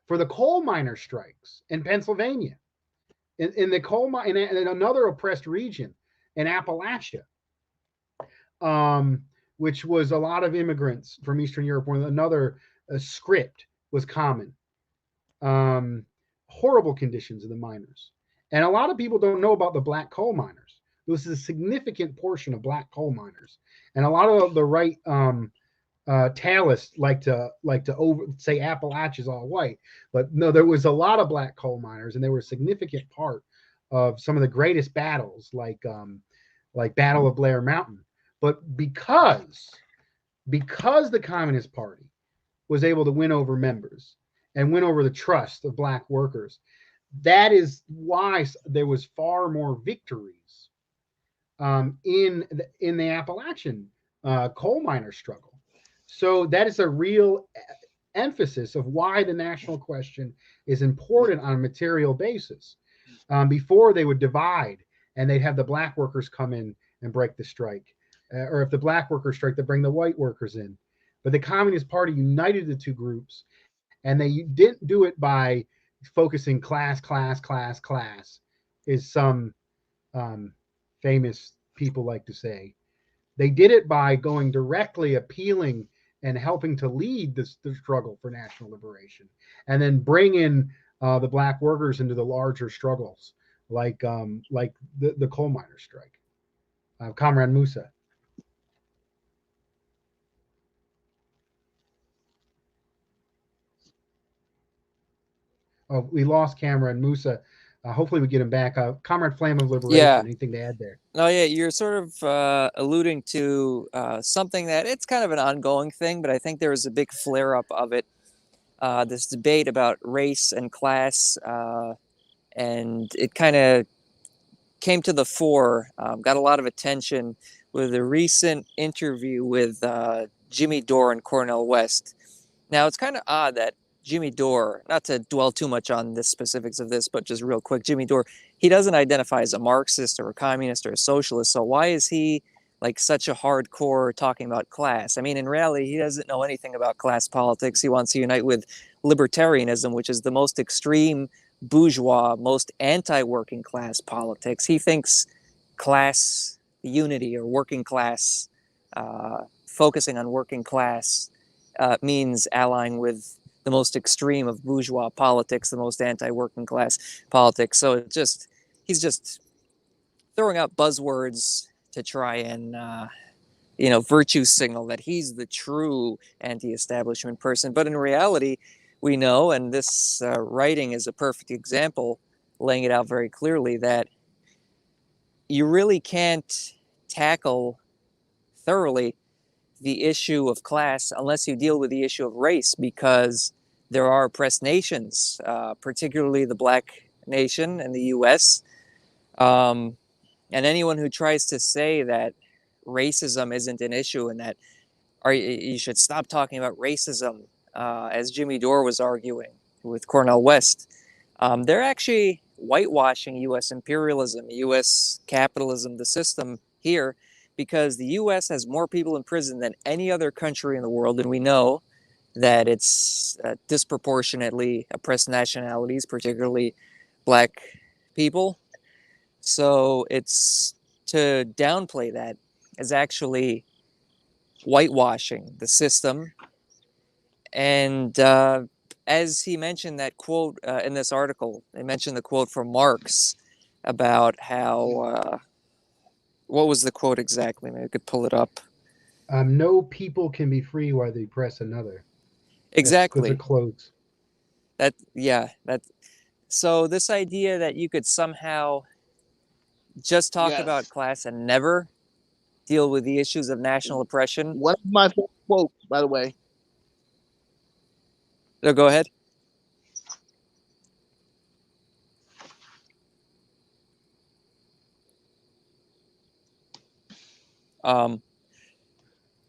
for the coal miner strikes in Pennsylvania, in the coal mine, in another oppressed region in Appalachia, which was a lot of immigrants from Eastern Europe, where another script was common. Horrible conditions of the miners. And a lot of people don't know about the black coal miners. This is a significant portion of black coal miners. And a lot of the right talists like to say Appalachia's all white, but no, there was a lot of black coal miners, and they were a significant part of some of the greatest battles, like Battle of Blair Mountain. But because the Communist Party was able to win over members and win over the trust of black workers, that is why there was far more victories in the Appalachian coal miner struggle. So that is a real emphasis of why the national question is important on a material basis. Before, they would divide, and they'd have the black workers come in and break the strike. Or if the black workers strike, they bring the white workers in. But the Communist Party united the two groups, and they didn't do it by focusing class, as some famous people like to say. They did it by going directly appealing and helping to lead the struggle for national liberation, and then bring in the black workers into the larger struggles, like the coal miner strike. Comrade Musa. Oh, we lost Comrade Musa. Hopefully we get him back. Comrade Flame of Liberation, Yeah. anything to add there? No, yeah, you're sort of alluding to something that it's kind of an ongoing thing, but I think there was a big flare up of it. This debate about race and class, and it kind of came to the fore, got a lot of attention with a recent interview with Jimmy Dore and Cornel West. Now, it's kind of odd that Jimmy Dore, not to dwell too much on the specifics of this, but just real quick, Jimmy Dore, he doesn't identify as a Marxist or a communist or a socialist. So why is he like such a hardcore talking about class? I mean, in reality, he doesn't know anything about class politics. He wants to unite with libertarianism, which is the most extreme bourgeois, most anti-working class politics. He thinks class unity or working class, focusing on working class, means allying with the most extreme of bourgeois politics, the most anti-working class politics. So he's just throwing out buzzwords to try and virtue signal that he's the true anti-establishment person. But in reality, we know, and this writing is a perfect example, laying it out very clearly, that you really can't tackle thoroughly the issue of class unless you deal with the issue of race, because there are oppressed nations, particularly the black nation in the U.S. And anyone who tries to say that racism isn't an issue and that you should stop talking about racism, as Jimmy Dore was arguing with Cornel West, they're actually whitewashing U.S. imperialism, U.S. capitalism, the system here, because the U.S. has more people in prison than any other country in the world, and we know that it's disproportionately oppressed nationalities, particularly black people. So it's to downplay that is actually whitewashing the system. And as he mentioned that quote in this article, they mentioned the quote from Marx about how, what was the quote exactly? Maybe I could pull it up. No people can be free while they oppress another. Exactly. That's a quote. So this idea that you could somehow just talk about class and never deal with the issues of national oppression. One of my favorite quotes, by the way. No, go ahead.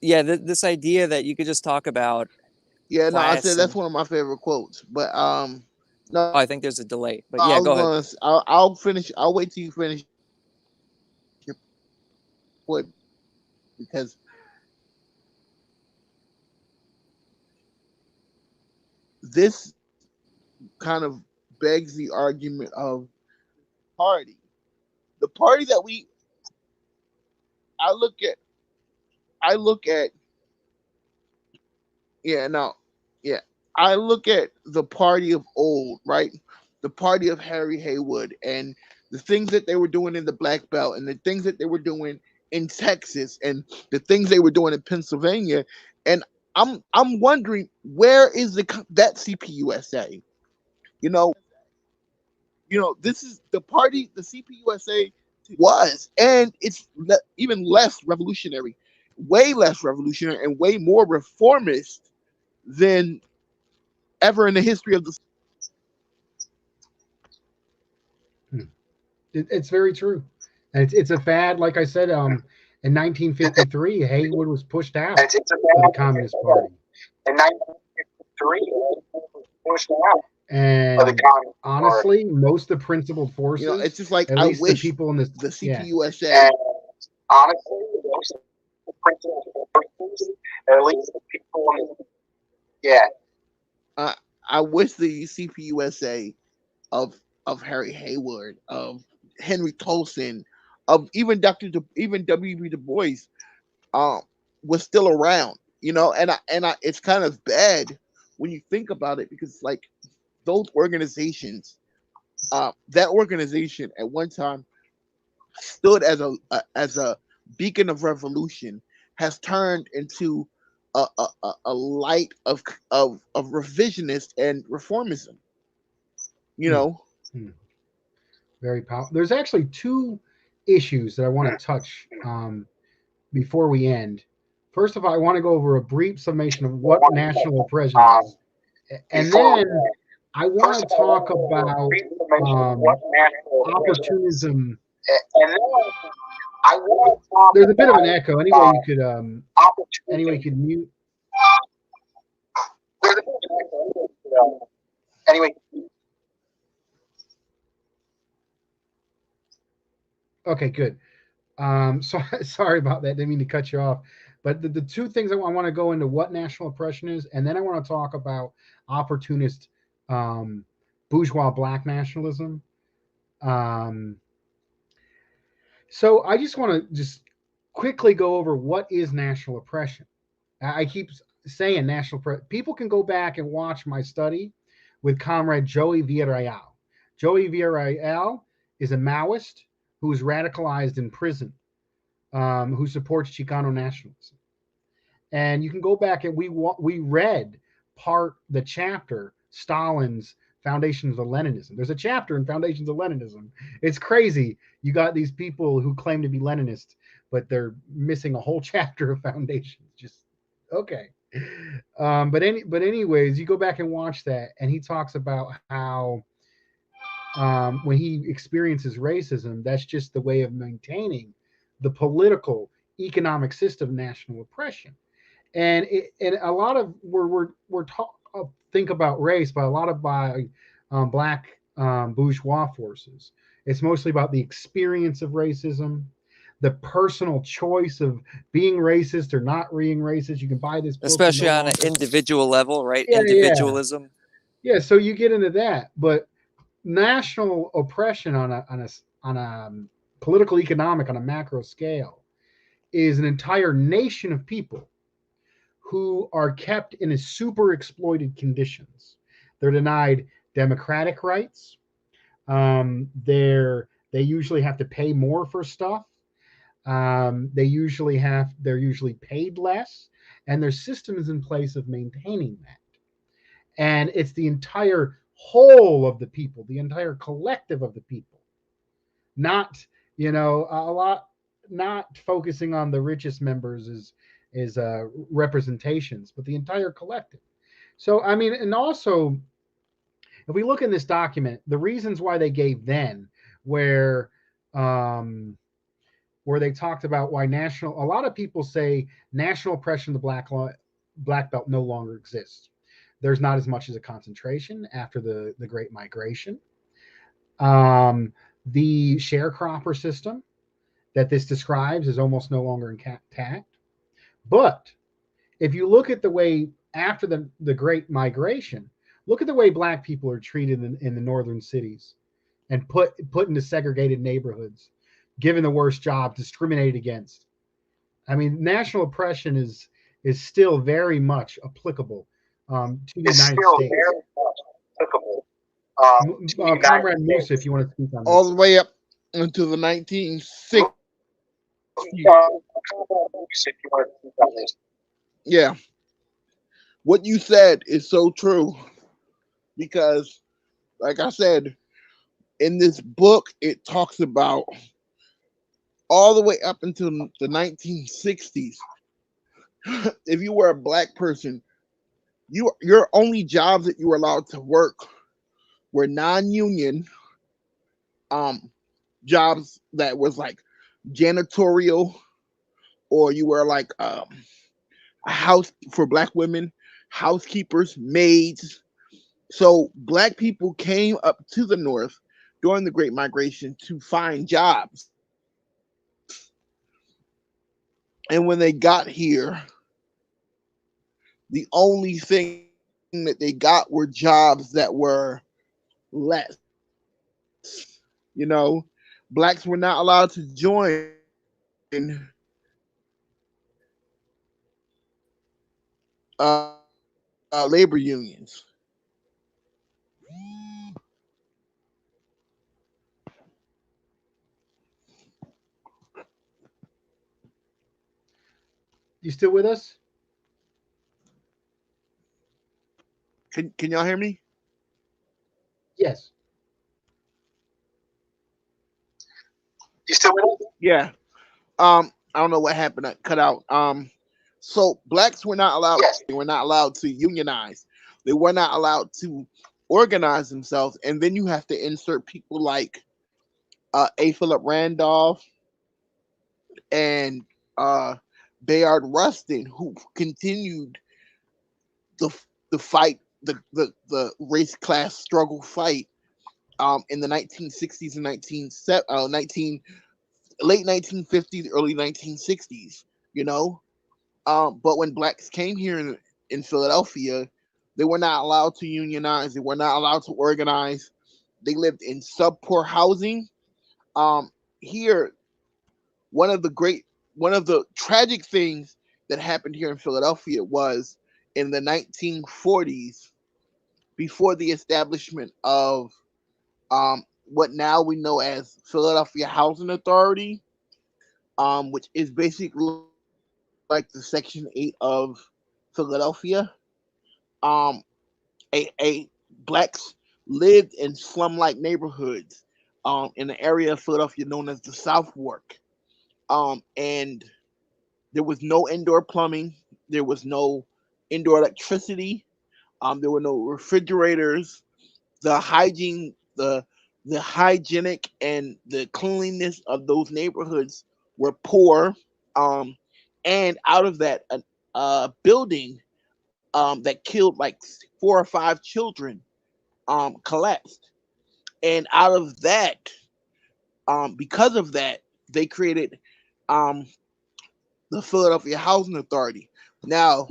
This idea that you could just talk about. Yeah, no, I said that's one of my favorite quotes. But no, I think there's a delay. But yeah, go ahead. I'll finish. I'll wait till you finish your point, because this kind of begs the argument of party. The party that I look at, I look at the party of old, right? The party of Harry Haywood and the things that they were doing in the Black Belt and the things that they were doing in Texas and the things they were doing in Pennsylvania. And I'm wondering, where is that CPUSA? This is the party the CPUSA was, and it's even less revolutionary, way less revolutionary, and way more reformist than ever in the history of the. It's very true. And it's a fad. Like I said, in 1953, Haywood was pushed out of the Communist Party. In 1953, pushed out. And honestly, most of the principled forces, it's just like, at I least wish the people in this, the CPUSA. Yeah. Honestly, most of the principled forces, at least the people in this, yeah. I wish the CPUSA of Harry Haywood, of Henry Tolson, of even W.B. Du Bois, was still around. And it's kind of bad when you think about it, because like those organizations, that organization at one time stood as a beacon of revolution, has turned into a light of revisionist and reformism. Very powerful. There's actually two issues that I want to touch before we end. First of all, I want to go over a brief summation of what national oppression is, and then I want to talk about opportunism. There's a bit of an echo. Anyway, you could mute. Okay, good. So sorry about that. Didn't mean to cut you off. But the two things I want to go into what national oppression is, and then I want to talk about opportunist bourgeois black nationalism. So I just want to just quickly go over what is national oppression. I keep saying national oppression. People can go back and watch my study with Comrade Joey Villarreal. Joey Villarreal is a Maoist who is radicalized in prison, who supports Chicano nationalism. And you can go back and we read the chapter, Stalin's Foundations of Leninism. There's a chapter in Foundations of Leninism. It's crazy. You got these people who claim to be Leninist, but they're missing a whole chapter of Foundations. Just Okay. But anyways, you go back and watch that, and he talks about how when he experiences racism, that's just the way of maintaining the political, economic system of national oppression. And a lot of we're talk, think about race, but a lot of by black bourgeois forces. It's mostly about the experience of racism, the personal choice of being racist or not being racist. You can buy this book and Especially no on an longer. individual level, right? Yeah, yeah, Individualism. yeah. So you get into that, but national oppression on a political economic on a macro scale is an entire nation of people who are kept in a super exploited conditions. They're denied democratic rights. They usually have to pay more for stuff. They're usually paid less, and their system is in place of maintaining that. And it's the entire whole of the people, the entire collective of the people, not a lot, not focusing on the richest members is representations, but the entire collective. So I mean, and also if we look in this document, the reasons why they gave then, where um, where they talked about why national, a lot of people say national oppression of the black belt no longer exists. There's not as much as a concentration after the Great Migration. Um, the sharecropper system that this describes is almost no longer intact. But if you look at the way after the Great Migration, look at the way black people are treated in the northern cities and put into segregated neighborhoods, given the worst job, discriminated against. I mean, national oppression is still very much applicable to the It's United still States. very much applicable to the United Comrade Musa, if States. you want to speak on all this. the way up into the 1960s. Yeah, what you said is so true because, like I said, in this book, it talks about all the way up until the 1960s. If you were a black person, your only jobs that you were allowed to work were non-union um jobs that was like janitorial, or you were like a house for black women, housekeepers, maids. So black people came up to the north during the Great Migration to find jobs. And when they got here, the only thing that they got were jobs that were less. You know, blacks were not allowed to join labor unions. You still with us? Can y'all hear me? Yes. You still with us? Yeah. I don't know what happened. I cut out. So blacks were not allowed. Yes. They were not allowed to unionize. They were not allowed to organize themselves. And then you have to insert people like A. Philip Randolph and Bayard Rustin, who continued the the fight, the race class struggle fight in the 1960s and 19 late 1950s, early 1960s. You know, but when blacks came here in Philadelphia, they were not allowed to unionize. They were not allowed to organize. They lived in subpoor housing. Here, one of the great, one of the tragic things that happened here in Philadelphia was in the 1940s, before the establishment of what now we know as Philadelphia Housing Authority, which is basically like the Section 8 of Philadelphia. Um, a blacks lived in slum-like neighborhoods in the area of Philadelphia known as the South Fork, and there was no indoor plumbing, There was no indoor electricity. There were no refrigerators. The hygiene, the hygienic and the cleanliness of those neighborhoods were poor. Um, and out of that, a building that killed like 4 or 5 children collapsed. And out of that, because of that, they created um, the Philadelphia Housing Authority. Now,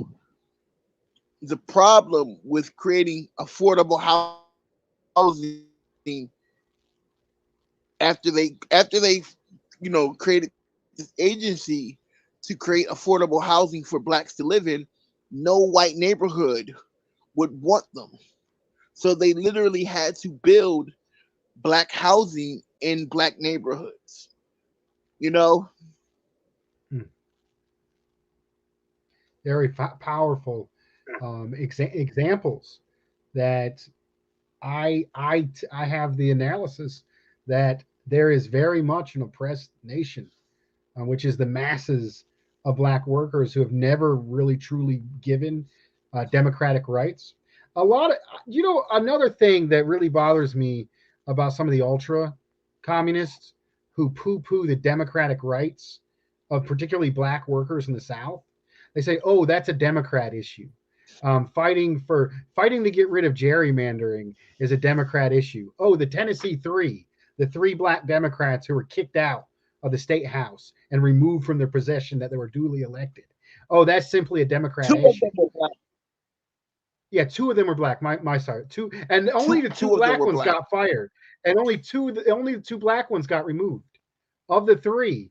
the problem with creating affordable housing after they created this agency to create affordable housing for blacks to live in, no white neighborhood would want them. So they literally had to build black housing in black neighborhoods. You know, Hmm. Very powerful examples that I have the analysis that there is very much an oppressed nation, which is the masses of black workers who have never really truly given democratic rights. A lot of, another thing that really bothers me about some of the ultra communists who poo poo the democratic rights of particularly black workers in the South. They say, "Oh, that's a Democrat issue." Fighting to get rid of gerrymandering is a Democrat issue. Oh, the Tennessee Three, the three black Democrats who were kicked out of the state house and removed from their possession that they were duly elected. Oh, that's simply a Democrat two of issue. them were black. Yeah, two of them were black. My sorry, two, and only the two Two of them black were ones black. got fired, and only the two black ones got removed. Of the three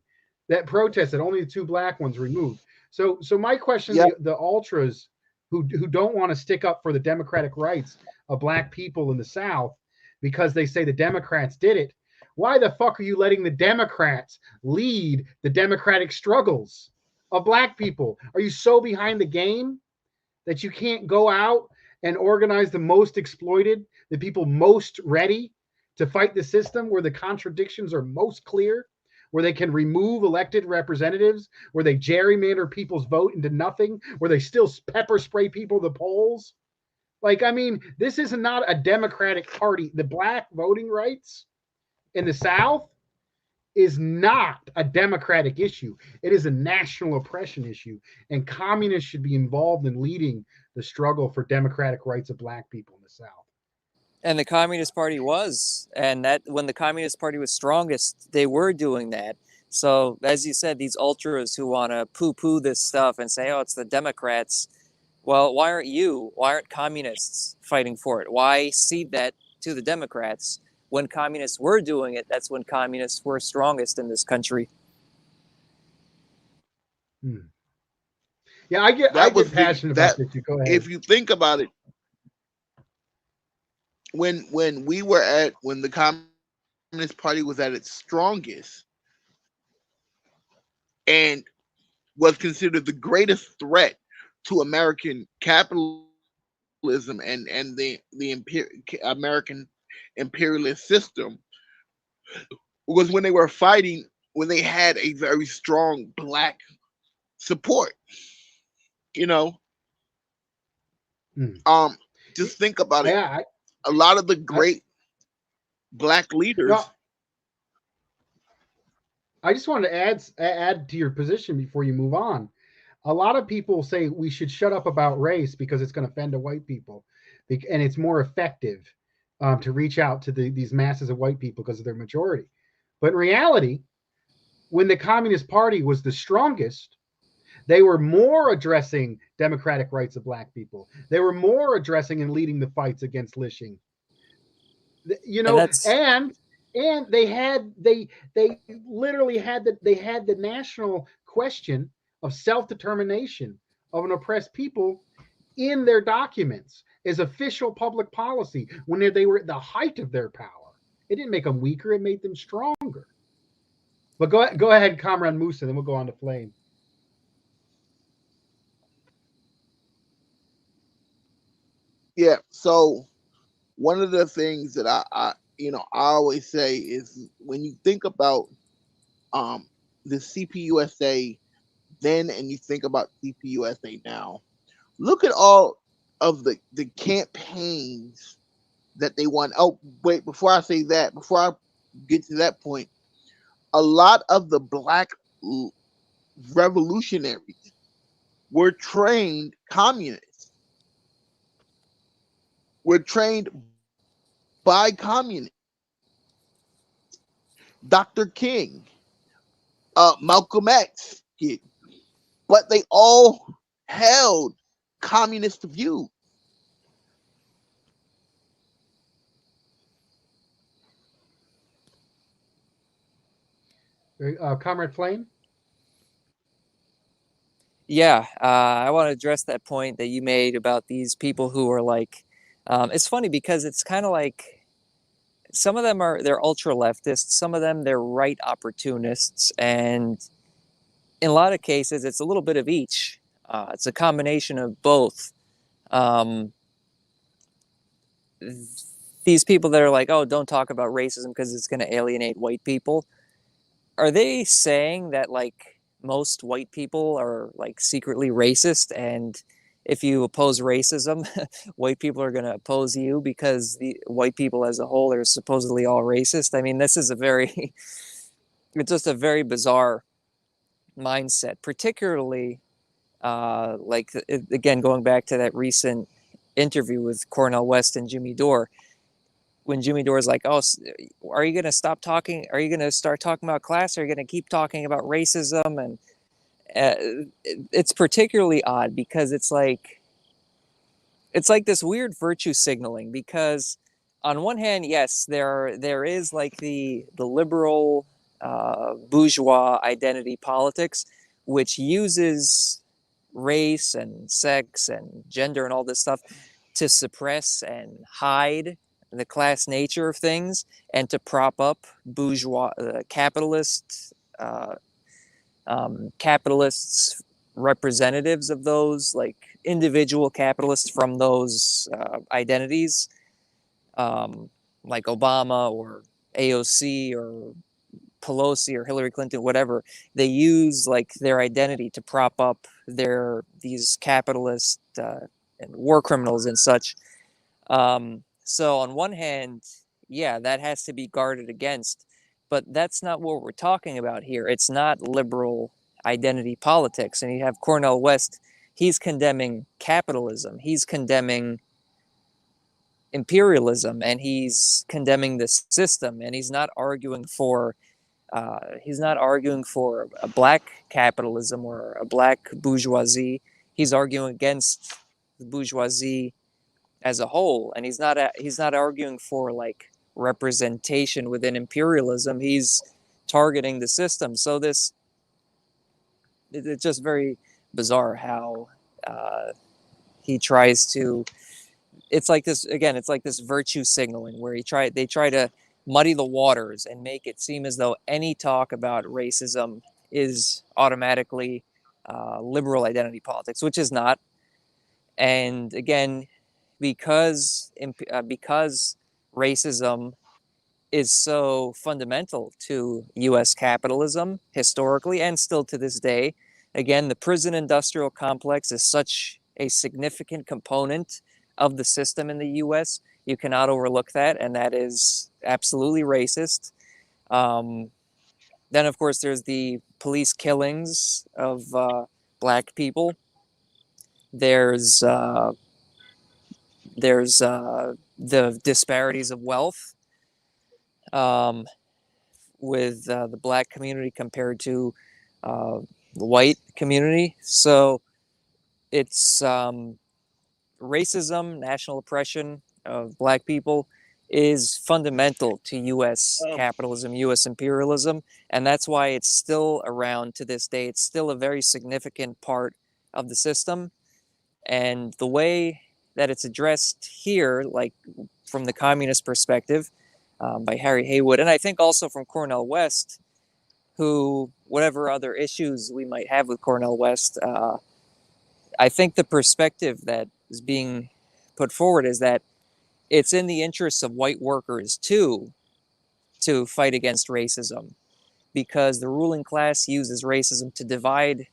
that protested, only the two black ones removed. So my question, Yeah. the ultras who don't want to stick up for the democratic rights of black people in the South because they say the Democrats did it. Why the fuck are you letting the Democrats lead the democratic struggles of black people? Are you so behind the game that you can't go out and organize the most exploited, the people most ready to fight the system where the contradictions are most clear, where they can remove elected representatives, where they gerrymander people's vote into nothing, where they still pepper spray people at the polls? Like, I mean, this is not a Democratic Party. The black voting rights in the South is not a democratic issue. It is a national oppression issue. And communists should be involved in leading the struggle for democratic rights of black people in the South. And the Communist Party was, and that when the Communist Party was strongest, they were doing that. So, as you said, these ultras who want to poo-poo this stuff and say, "Oh, it's the Democrats." Well, why aren't you? Why aren't communists fighting for it? Why cede that to the Democrats? When communists were doing it, that's when communists were strongest in this country. Hmm. Yeah, I That get was the passionate about that this. You go ahead. if you think about it, when we were at when the Communist Party was at its strongest and was considered the greatest threat to American capitalism and American imperialist system, was when they were fighting, when they had a very strong black support. You know, Hmm. um, just think about it. Yeah, A lot of the I, great black no, leaders. I just wanted to add to your position before you move on. A lot of people say we should shut up about race because it's going to offend the white people, and it's more effective to reach out to these masses of white people because of their majority. But in reality, when the Communist Party was the strongest, they were more addressing democratic rights of black people. They were more addressing and leading the fights against lynching. You And know, that's and they literally had the national question of self-determination of an oppressed people in their documents as official public policy when they were at the height of their power. It didn't make them weaker, it made them stronger. But go ahead, Comrade Musa, then we'll go on to Flame. Yeah. So one of the things that I always say is when you think about um, the CPUSA then and you think about CPUSA now, look at all of the campaigns that they won. Oh, wait, before I say that, before I get to that point, a lot of the black revolutionaries were trained communists, were trained by communists. Dr. King, Malcolm X did, but they all held communist views. Comrade Flame? Yeah, I want to address that point that you made about these people who are like, it's funny because it's kind of like some of them they're ultra leftists, some of them they're right opportunists, and in a lot of cases it's a little bit of each. It's a combination of both. Um, these people that are like, oh, don't talk about racism because it's going to alienate white people. Are they saying that like most white people are like secretly racist, and if you oppose racism, white people are going to oppose you because the white people as a whole are supposedly all racist? I mean, this is a very it's just a very bizarre mindset, particularly like again going back to that recent interview with Cornel West and Jimmy Dore, when Jimmy Dore's like, "Oh, are you going to stop talking? Are you going to start talking about class? Or are you going to keep talking about racism?" And it's particularly odd because it's like this weird virtue signaling. Because on one hand, yes, there is like the liberal bourgeois identity politics, which uses race and sex and gender and all this stuff to suppress and hide the class nature of things and to prop up bourgeois capitalists representatives of those, like individual capitalists from those identities, like Obama or AOC or Pelosi or Hillary Clinton, whatever. They use like their identity to prop up these capitalist and war criminals and such. So on one hand, yeah, that has to be guarded against, but that's not what we're talking about here. It's not liberal identity politics. And you have Cornel West, he's condemning capitalism, he's condemning imperialism, and he's condemning the system, and he's not arguing for a black capitalism or a black bourgeoisie. He's arguing against the bourgeoisie as a whole, and he's not arguing for like representation within imperialism. He's targeting the system. So it's just very bizarre how he tries to. It's like this again. It's like this virtue signaling where they try to muddy the waters and make it seem as though any talk about racism is automatically liberal identity politics, which is not. And again, because racism is so fundamental to U.S. capitalism historically and still to this day. Again, the prison industrial complex is such a significant component of the system in the U.S. You cannot overlook that, and that is absolutely racist. Then, of course, there's the police killings of black people. There's the disparities of wealth um, with the black community compared to the white community. So it's racism, national oppression of black people is fundamental to U.S. capitalism, U.S. imperialism, and that's why it's still around to this day. It's still a very significant part of the system, and the way that it's addressed here, like from the communist perspective, by Harry Haywood, and I think also from Cornel West, who, whatever other issues we might have with Cornel West, I think the perspective that is being put forward is that it's in the interests of white workers too to fight against racism, because the ruling class uses racism to divide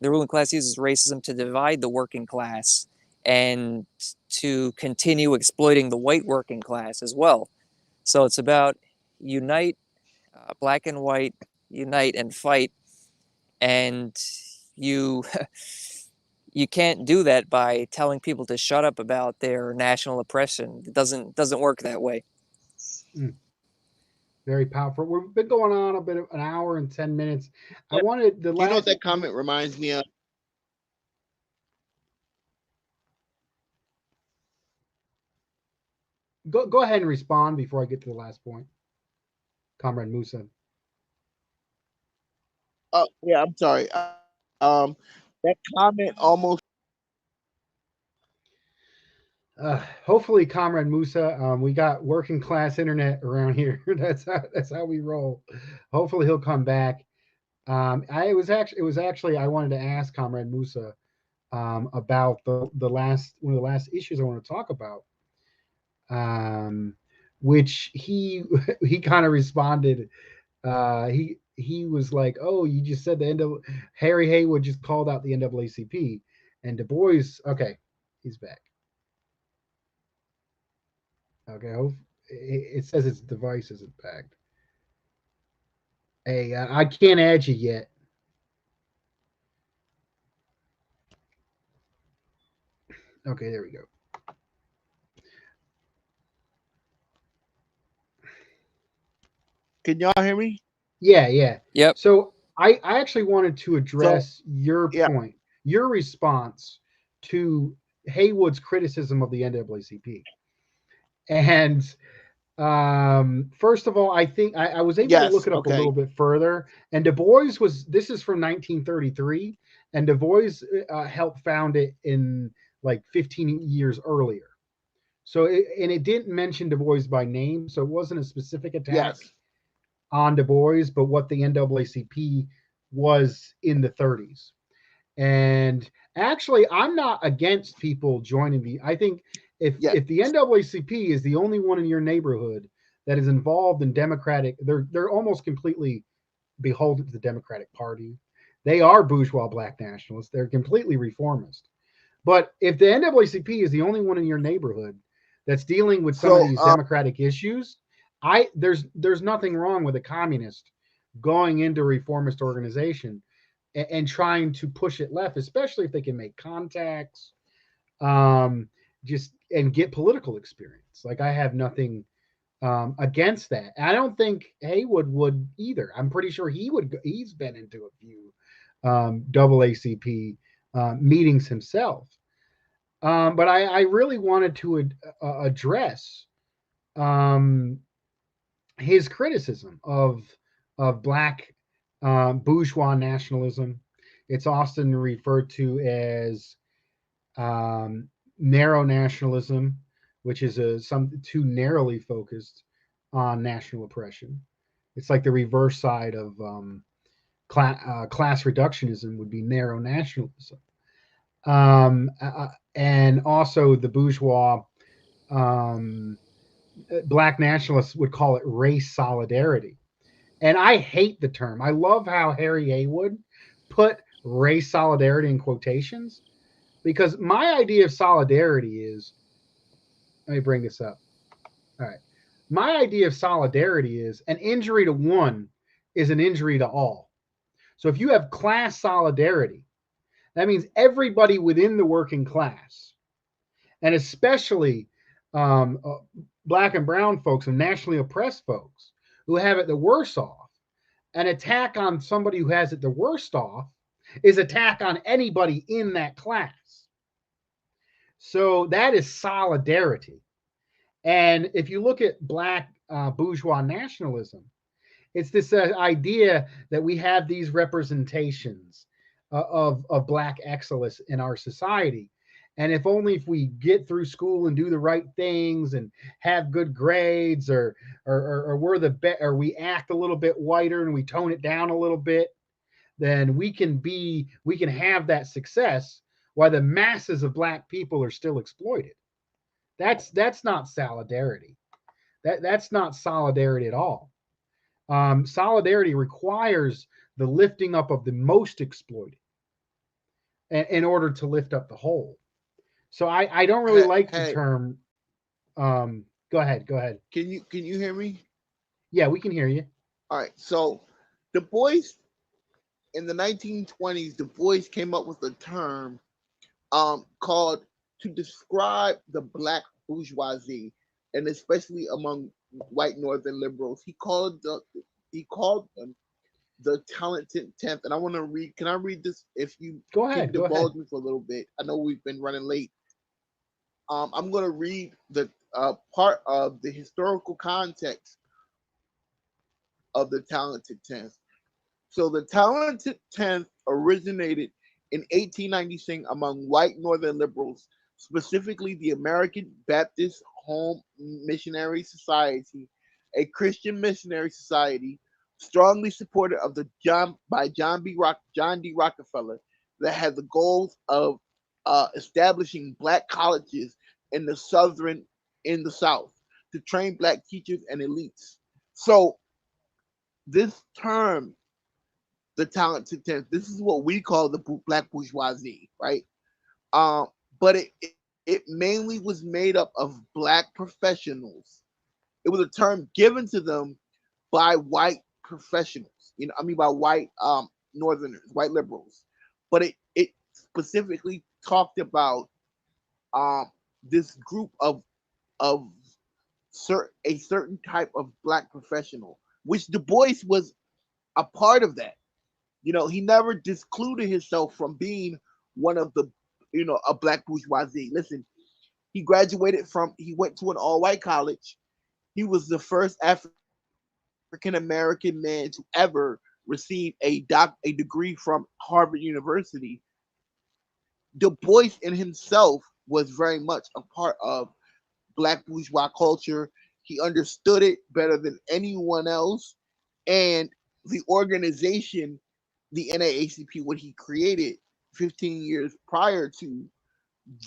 The ruling class uses racism to divide the working class and to continue exploiting the white working class as well. So it's about unite, black and white, unite and fight. And you you can't do that by telling people to shut up about their national oppression. It doesn't work that way. Very powerful. We've been going on a bit of an hour and 10 minutes. I Yeah. wanted the You know what last. that comment reminds me of? Go ahead and respond before I get to the last point, Comrade Musa. Oh, yeah, I'm sorry. That comment almost. Hopefully, Comrade Musa, we got working class internet around here. That's how we roll. Hopefully, he'll come back. It was actually I wanted to ask Comrade Musa about the last one of the last issues I want to talk about, which he kind of responded. He was like, "Oh, you just said the Harry Haywood just called out the NAACP and Du Bois." Okay, he's back. Okay, it says its device isn't packed. Hey, I can't add you yet. Okay, there we go. Can y'all hear me? Yeah. Yep. So I actually wanted to So address your yeah, point, your response to Haywood's criticism of the NAACP. And first of all, I think I was able to look yes, it up a okay, little bit further. And Du Bois this is from 1933, and Du Bois helped found it in like 15 years earlier. So, and it didn't mention Du Bois by name, so it wasn't a specific attack yes. on Du Bois, but what the NAACP was in the 30s. And actually, I'm not against people joining the. I think Yeah, if the NAACP is the only one in your neighborhood that is involved in Democratic, they're almost completely beholden to the Democratic Party. They are bourgeois black nationalists. They're completely reformist. But if the NAACP is the only one in your neighborhood that's dealing with some of so these democratic issues, there's nothing wrong with a communist going into a reformist organization and trying to push it left, especially if they can make contacts, just and get political experience. Like I have nothing against that. I don't think Haywood would either. I'm pretty sure he would. He's been into a few AACP meetings himself. But I really wanted to address um, his criticism of black bourgeois nationalism. It's often referred to as narrow nationalism, which is some too narrowly focused on national oppression. It's like the reverse side of class reductionism would be narrow nationalism. And also the bourgeois um, black nationalists would call it race solidarity. And I hate the term. I love how Harry Haywood put race solidarity in quotations because my idea of solidarity is let me bring this up. All right. My idea of solidarity is an injury to one is an injury to all. So if you have class solidarity, that means everybody within the working class, and especially um, uh, black and brown folks and nationally oppressed folks who have it the worst off, an attack on somebody who has it the worst off is attack on anybody in that class. So that is solidarity. And if you look at black bourgeois nationalism, it's this idea that we have these representations of black excellence in our society. And if we get through school and do the right things and have good grades, or we're or we act a little bit whiter and we tone it down a little bit, then we can have that success while the masses of black people are still exploited. That's not solidarity. That's not solidarity at all. Solidarity requires the lifting up of the most exploited. in order to lift up the whole. So I don't really like the Hey, term. Go ahead, go ahead. can you hear me? Yeah, we can hear you. All right. So the boys in the 1920s, the boys came up with a term called to describe the black bourgeoisie, and especially among white northern liberals. He called them the talented tenth. And I want to read. Can I read this? If you Go can ahead, go ahead. divulge me for a little bit. I know we've been running late. I'm going to read the part of the historical context of the talented tenth. So the talented tenth originated in 1896 among white northern liberals, specifically the American Baptist Home Missionary Society, a Christian missionary society strongly supported of the John D. Rockefeller, that had the goals of establishing black colleges in the southern in the South to train black teachers and elites. So this term, the talented tenth, this is what we call the black bourgeoisie, right? Um, but it mainly was made up of black professionals. It was a term given to them by white professionals. I mean by white northerners, white liberals. But it specifically talked about this group of a certain type of black professional, which Du Bois was a part of that. He never discluded himself from being one of the, a black bourgeoisie. Listen, he went to an all white college. He was the first African American man to ever receive a degree from Harvard University. Du Bois in himself was very much a part of black bourgeois culture. He understood it better than anyone else. And the organization, the NAACP, what he created 15 years prior to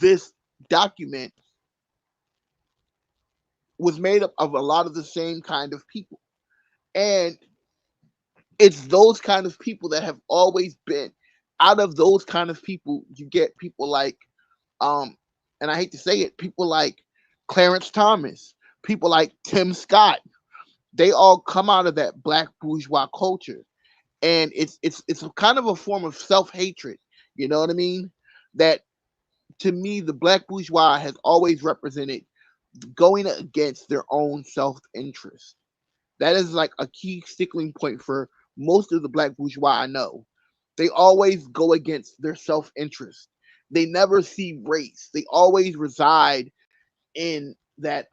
this document, was made up of a lot of the same kind of people. And it's those kind of people that have always been, out of those kind of people, you get people like, um, and I hate to say it, people like Clarence Thomas, people like Tim Scott. They all come out of that black bourgeois culture. And it's a kind of a form of self-hatred. You know what I mean? That, to me, the black bourgeois has always represented going against their own self-interest. That is like a key stickling point for most of the black bourgeois I know. They always go against their self-interest. They never see race. They always reside in that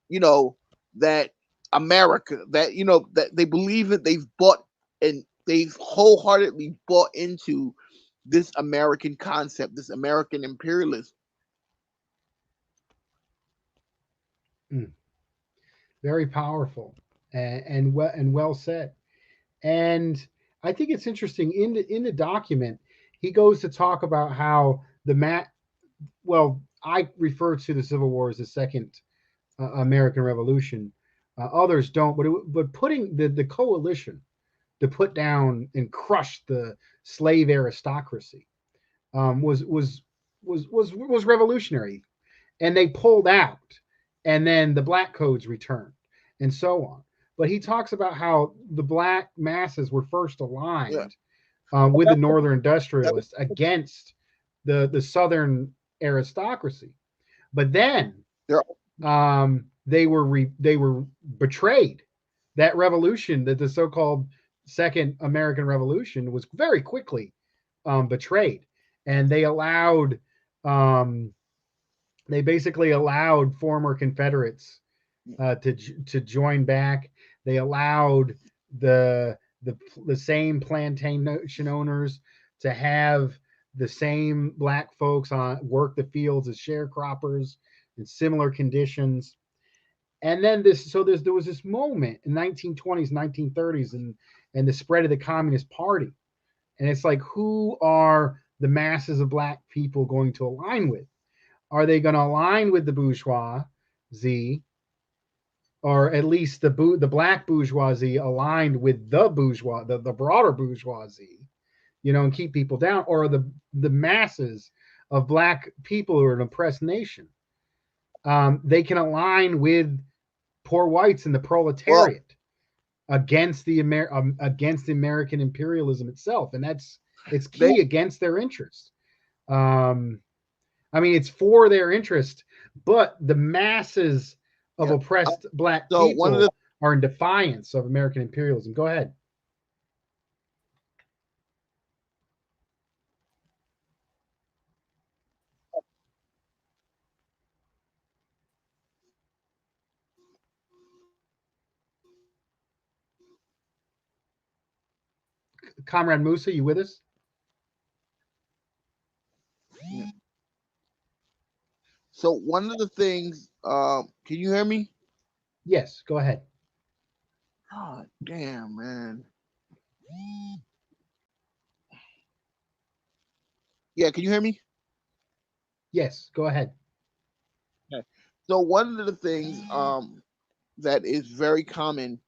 you know that America, that that they believe that they've bought, and they've wholeheartedly bought into this American concept, this American imperialism. Mm, very powerful and well said. And I think it's interesting in the document he goes to talk about how the well, I refer to the Civil War as the second American Revolution. Others don't, but putting the coalition to put down and crush the slave aristocracy was was revolutionary, and they pulled out, and then the black codes returned, and so on. But he talks about how the black masses were first Yeah, aligned with the northern industrialists against the southern aristocracy, but then they're they were betrayed. That revolution, that the so-called Second American Revolution, was very quickly betrayed, and um, they basically allowed former Confederates to join back. They allowed the the same plantation owners to have the same black folks on work the fields as sharecroppers in similar conditions. And then there was this moment in 1920s, 1930s, and the spread of the Communist Party. And it's like, who are the masses of black people going to align with? Are they going to align with the bourgeoisie, or at least the black bourgeoisie aligned with the broader bourgeoisie and keep people down, or the masses of black people who are an oppressed nation. They can align with poor whites and the Well, proletariat against against American imperialism itself, and it's they key against their interest. Um, I mean, it's for their interest, but the masses of yeah. oppressed black So one of the people are in defiance of American imperialism. Go ahead. Comrade Musa, you with us? one of the things, can you hear me? Yes, go ahead. God damn, man. Yeah, can you hear me? Yes, go ahead. Okay. So one of the things that is very common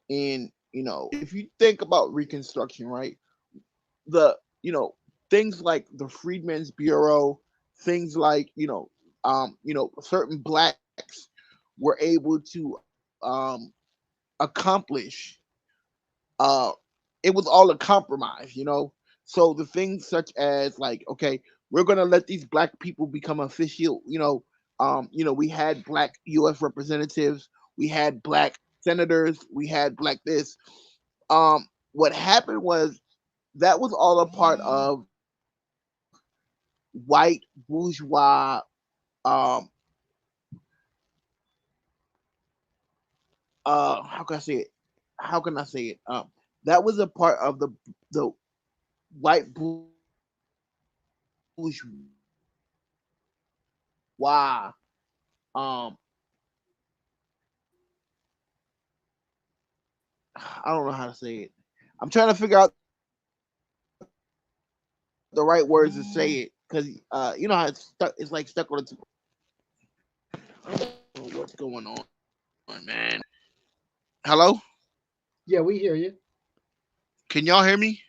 in, if you think about Reconstruction, right? The things like the Freedmen's Bureau, things like certain blacks were able to accomplish. Uh, it was all a compromise. So the things such as, like, okay, we're gonna let these black people become official. We had black U.S. representatives, we had black senators, we had black this. What happened was that was all a part of white bourgeois, um how can I say it? How can I say it? That was a part of the white bourgeois, um I don't know how to say it. I'm trying to figure out the right words to say it, because you know how it's stuck. It's like stuck on the tip. I don't know what's going on, man. Hello, Yeah, we hear you. can y'all hear me?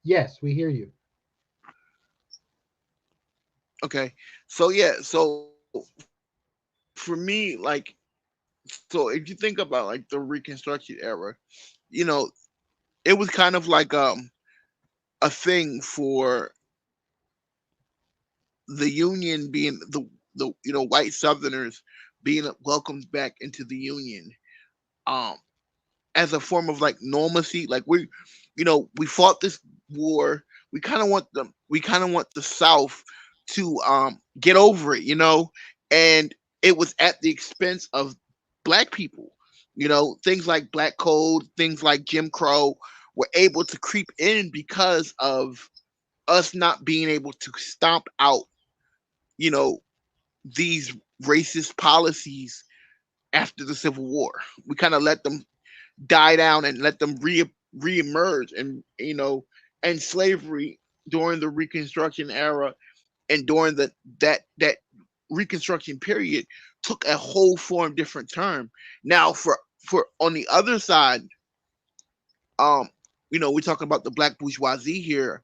Yes, we hear you. Okay, so yeah, so for me, like, so if you think about like the Reconstruction era, you know, it was kind of like a thing for the Union being the white Southerners being welcomed back into the Union, um as a form of like normalcy. Like, we fought this war. We kind of want the South to get over it. And it was at the expense of black people. Things like black code, things like Jim Crow were able to creep in because of us not being able to stomp out, you know, these racist policies after the Civil War. We kind of let them die down and let them reemerge, and slavery during the Reconstruction era and during that Reconstruction period took a whole form different term. Now, for on the other side, um we're talking about the black bourgeoisie here.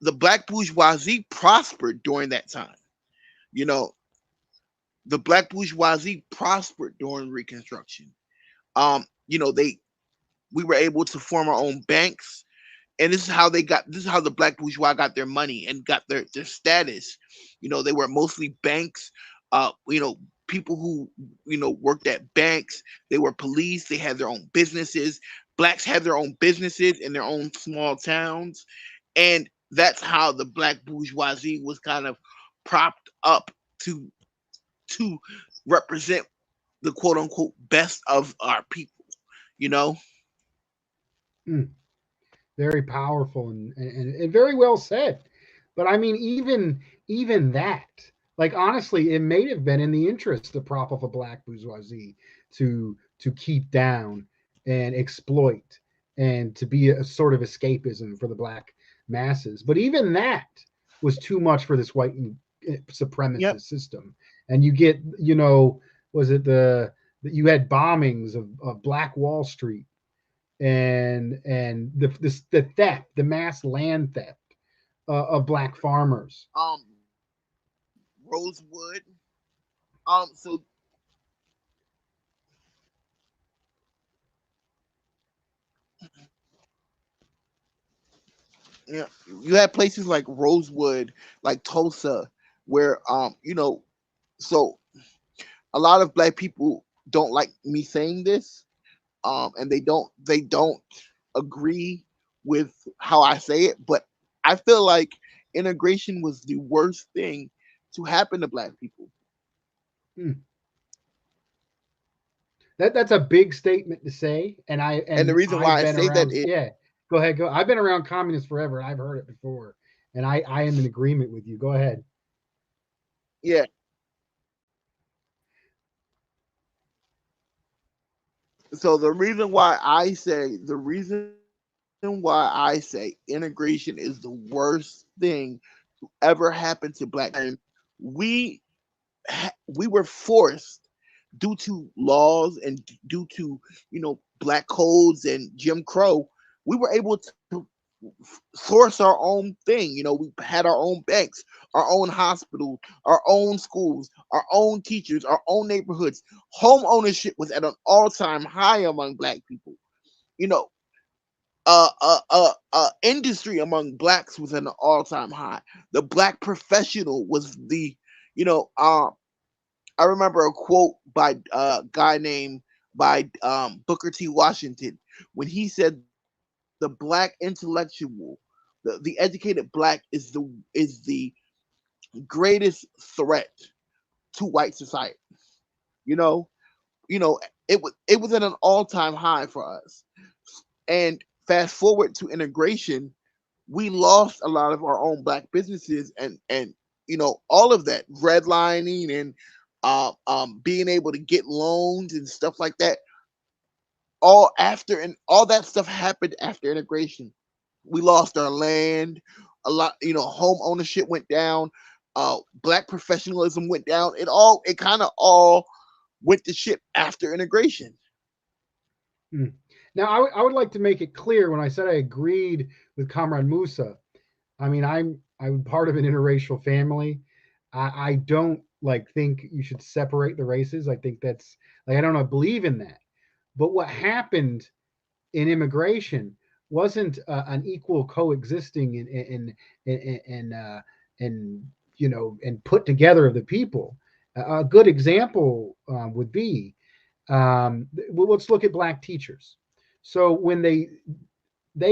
The black bourgeoisie prospered during that time. you know the black bourgeoisie prospered during Reconstruction. They we were able to form our own banks, and this is how the black bourgeois got their money and got their status. They were mostly banks. People who worked at banks. They were police. They had their own businesses. Blacks had their own businesses in their own small towns, and that's how the black bourgeoisie was kind of propped up to to represent the quote unquote best of our people. You know. Mm, very powerful and very well said. But I mean, even that, like honestly, it may have been in the interest to prop up a black bourgeoisie to keep down and exploit and to be a sort of escapism for the black masses. But even that was too much for this white Yep. supremacist system. And you get, was it the you had bombings of Black Wall Street and the theft, the mass land theft of black farmers. Rosewood. So yeah, you had places like Rosewood, like Tulsa, where so a lot of black people don't like me saying this, and they don't agree with how I say it, but I feel like integration was the worst thing to happen to black people. Hmm. That's a big statement to say, and And the reason why I've I been say that around. is, Yeah, go ahead. Go. I've been around communists forever, and I've heard it before, and I am in agreement with you. Go ahead. yeah, so the reason why I say integration is the worst thing to ever happen to black men. we we were forced, due to laws and due to black codes and Jim Crow, we were able to source our own thing. We had our own banks, our own hospitals, our own schools, our own teachers, our own neighborhoods. Home ownership was at an all-time high among black people. You know, industry among blacks was at an all-time high. The black professional was you know, um, I remember a quote by a guy named by Booker T. Washington, when he said the black intellectual, the educated black is the greatest threat to white society. You know, it was at an all time high for us. And fast forward to integration, we lost a lot of our own black businesses, and all of that redlining and being able to get loans and stuff like that. All that stuff happened after integration. We lost our land. A lot, home ownership went down. Black professionalism went down. It kind of all went to shit after integration. Hmm. Now, I would like to make it clear when I said I agreed with Comrade Musa. I mean, I'm part of an interracial family. I don't like think you should separate the races. I think that's like I don't believe in that. But what happened in immigration wasn't an equal coexisting and and put together of the people. A good example would be well, let's look at black teachers. So when they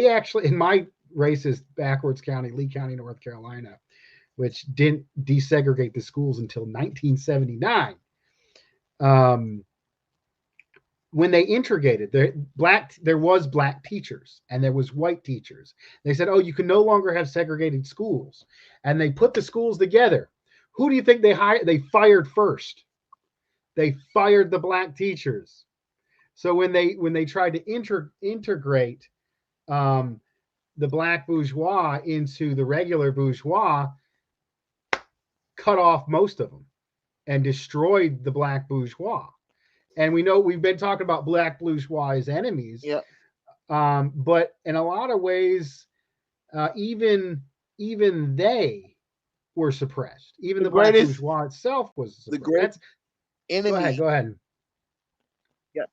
actually in my race is backwards county, Lee County, North Carolina, which didn't desegregate the schools until 1979. Um, when they integrated there was black teachers and there was white teachers. They said, oh, you can no longer have segregated schools, and they put the schools together. Who do you think they fired first? They fired the black teachers. So when they tried to integrate um, the black bourgeois into the regular bourgeois, cut off most of them and destroyed the black bourgeois. And we know we've been talking about black bourgeois as enemies, Yeah. but in a lot of ways, even they were suppressed. Even The the black greatest, bourgeois itself was the suppressed. great That's go ahead, enemy. go ahead. Yeah.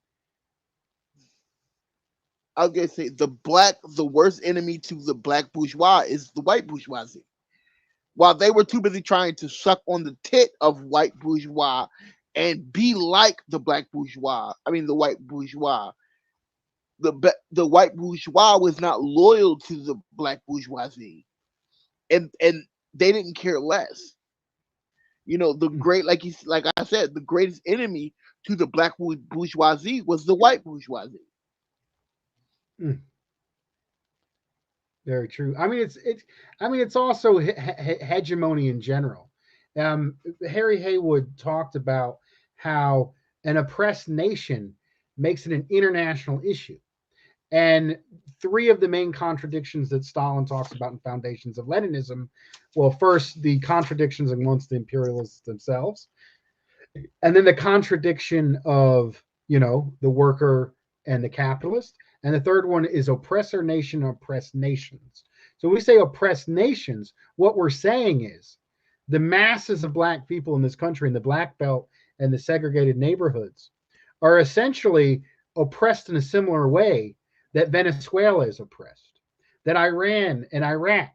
I was gonna say the worst enemy to the black bourgeois is the white bourgeoisie. While they were too busy trying to suck on the tit of white bourgeois and be like the black bourgeois, I mean the white bourgeois, the white bourgeois was not loyal to the black bourgeoisie, and they didn't care less. The great, like I said, the greatest enemy to the black bourgeoisie was the white bourgeoisie. Mm, very true. I mean, it's also hegemony in general. Harry Haywood talked about how an oppressed nation makes it an international issue. And three of the main contradictions that Stalin talks about in Foundations of Leninism, well, first, the contradictions amongst the imperialists themselves, and then the contradiction of, the worker and the capitalist, And the third one is oppressor nation, oppressed nations. So we say oppressed nations, what we're saying is the masses of black people in this country, in the black belt and the segregated neighborhoods, are essentially oppressed in a similar way that Venezuela is oppressed, that Iran and Iraq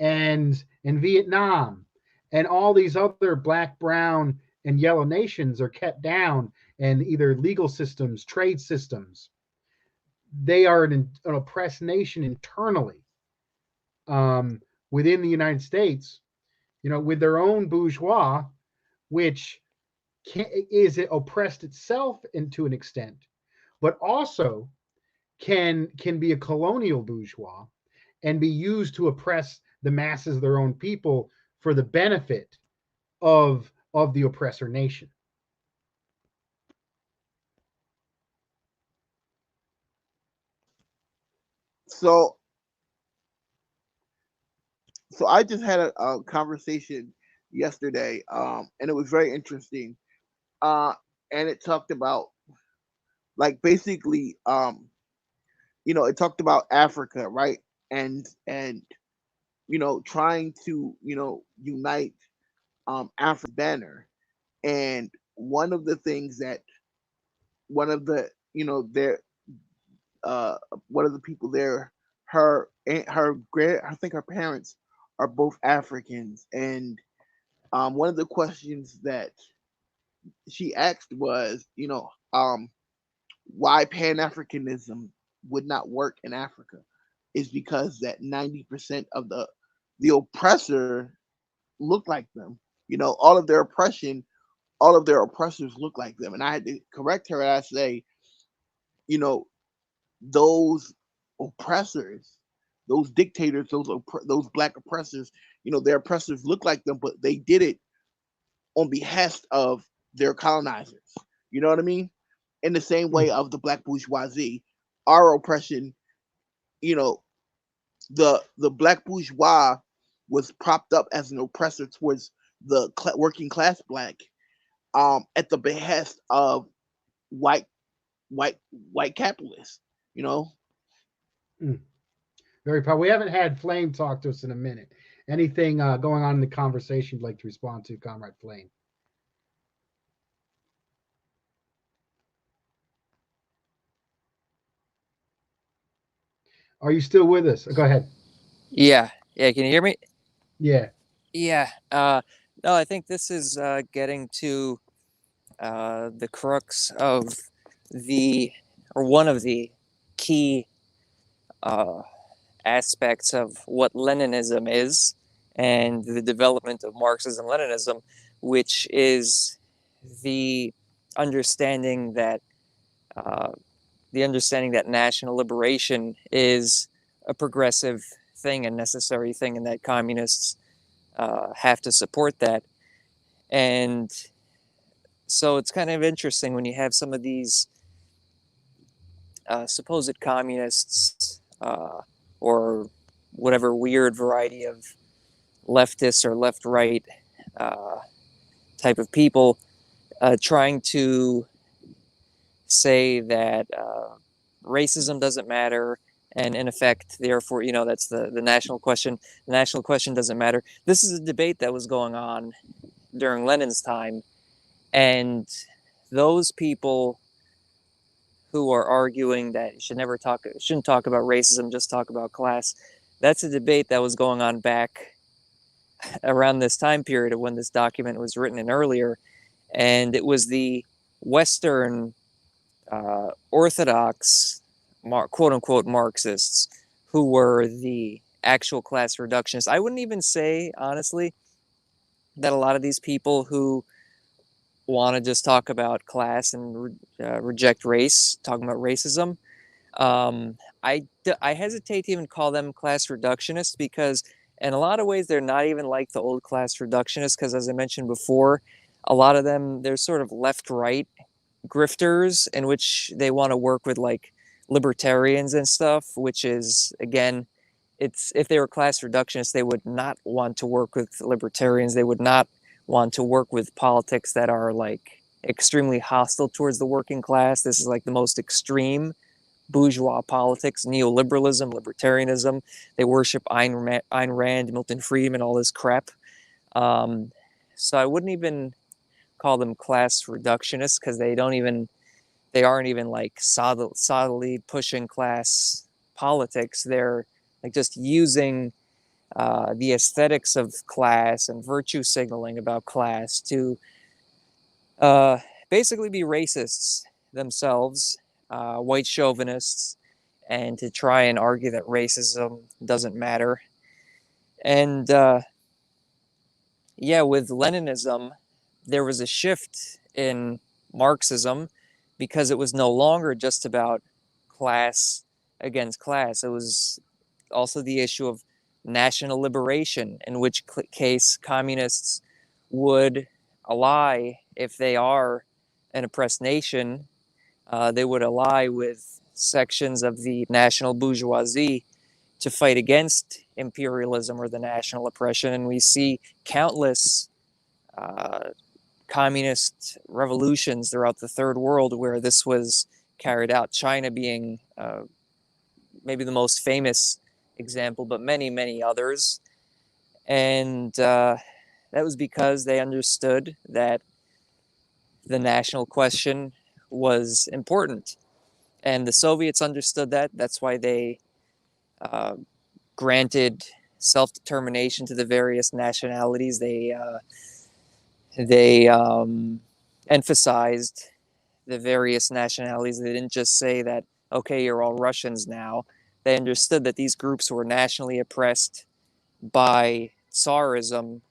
and Vietnam and all these other black, brown, and yellow nations are kept down, and either legal systems, trade systems. They are an oppressed nation internally, within the United States, with their own bourgeois, which is oppressed itself into an extent, but also can be a colonial bourgeois and be used to oppress the masses of their own people for the benefit of the oppressor nation. So I just had a conversation yesterday, and it was very interesting. And it talked about, like, basically, it talked about Africa, right? And trying to unite Africa's banner. And one of the things that one of the their one of the people there, her grand, I think her parents are both Africans, and one of the questions that she asked was, why Pan Africanism would not work in Africa, is because that 90% of the oppressor look like them. All of their oppression, all of their oppressors look like them. And I had to correct her, and I say, you know, those oppressors, those dictators, those black oppressors, their oppressors look like them, but they did it on behest of their colonizers. You know what I mean? In the same way of the black bourgeoisie, our oppression, you know, the black bourgeois was propped up as an oppressor towards the working class black, at the behest of white white capitalists. You know. Very powerful. We haven't had Flame talk to us in a minute. Anything going on in the conversation you'd like to respond to, Comrade Flame? Are you still with us? Go ahead. Yeah. Can you hear me? Yeah. Yeah. No, I think this is getting to the crux of one of the key aspects of what Leninism is, and the development of Marxism-Leninism, which is the understanding that uh, national liberation is a progressive thing, a necessary thing, and that communists have to support that. And so it's kind of interesting when you have some of these supposed communists, or whatever weird variety of leftists or left-right uh, type of people, trying to say that racism doesn't matter, and in effect, therefore, that's the national question. The national question doesn't matter. This is a debate that was going on during Lenin's time, and those people who are arguing that you shouldn't talk about racism, just talk about class. That's a debate that was going on back around this time period of when this document was written and earlier, and it was the Western Orthodox, quote unquote, Marxists who were the actual class reductionists. I wouldn't even say, honestly, that a lot of these people who want to just talk about class and reject race, talking about racism, I hesitate to even call them class reductionists, because in a lot of ways they're not even like the old class reductionists, because as I mentioned before, a lot of them, they're sort of left-right grifters in which they want to work with like libertarians and stuff, which is, again, if they were class reductionists, they would not want to work with libertarians. They would not want to work with politics that are like extremely hostile towards the working class. This is like the most extreme bourgeois politics, neoliberalism, libertarianism. They worship Ayn Rand, Milton Friedman, all this crap. So I wouldn't even call them class reductionists because they aren't even like solidly pushing class politics. They're like just using the aesthetics of class and virtue signaling about class to basically be racists themselves, white chauvinists, and to try and argue that racism doesn't matter. And yeah, with Leninism, there was a shift in Marxism because it was no longer just about class against class. It was also the issue of national liberation, in which case communists would ally if they are an oppressed nation. They would ally with sections of the national bourgeoisie to fight against imperialism or the national oppression. And we see countless uh, communist revolutions throughout the third world where this was carried out. China being maybe the most famous example, but many, many others. And that was because they understood that the national question was important. And the Soviets understood that. That's why they granted self-determination to the various nationalities. They emphasized the various nationalities. They didn't just say that, okay, you're all Russians now. They understood that these groups were nationally oppressed by Tsarism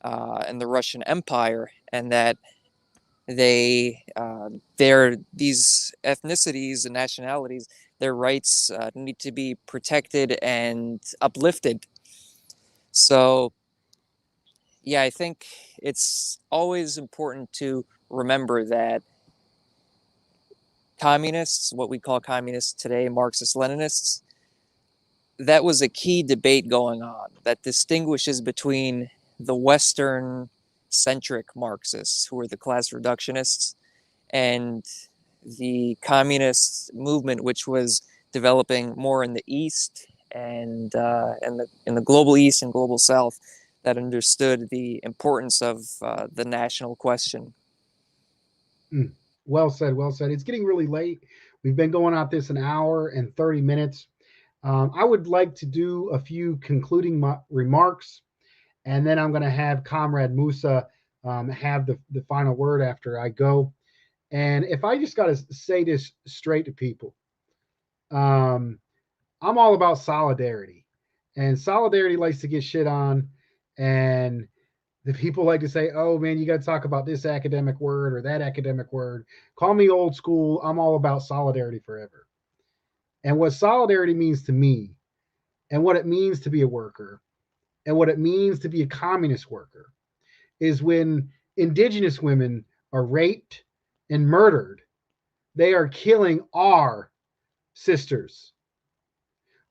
and the Russian Empire, and that these ethnicities and nationalities, their rights need to be protected and uplifted. So yeah, I think it's always important to remember that communists, what we call communists today, Marxist Leninists, that was a key debate going on that distinguishes between the Western centric Marxists, who are the class reductionists, and the communist movement, which was developing more in the East and in the global East and global South, that understood the importance of the national question. Well said. Well said. It's getting really late. We've been going at this an hour and 30 minutes. I would like to do a few concluding remarks, and then I'm going to have Comrade Musa have the final word after I go. And if I just got to say this straight to people, I'm all about solidarity. And solidarity likes to get shit on. And the people like to say, oh man, you got to talk about this academic word or that academic word. Call me old school. I'm all about solidarity forever. And what solidarity means to me, and what it means to be a worker, and what it means to be a communist worker, is when indigenous women are raped and murdered, they are killing our sisters.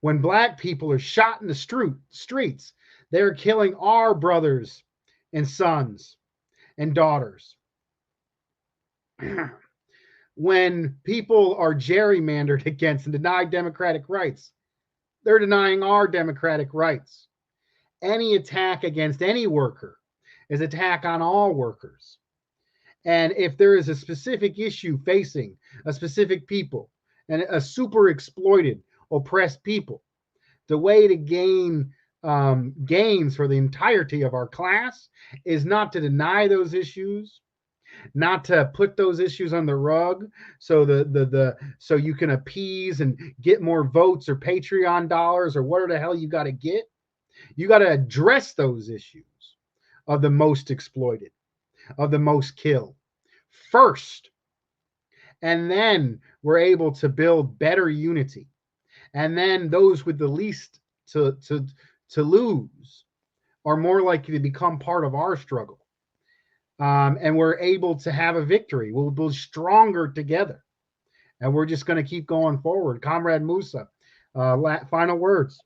When black people are shot in the streets, they are killing our brothers and sons and daughters. When people are gerrymandered against and denied democratic rights, they're denying our democratic rights. Any attack against any worker is attack on all workers. And if there is a specific issue facing a specific people and a super exploited, oppressed people, the way to gain gains for the entirety of our class is not to deny those issues, not to put those issues on the rug so so you can appease and get more votes or Patreon dollars or whatever the hell you got to get. You got to address those issues of the most exploited, of the most killed first. And then we're able to build better unity. And then those with the least to lose are more likely to become part of our struggle. And we're able to have a victory. We'll be stronger together. And we're just going to keep going forward. Comrade Musa, final words.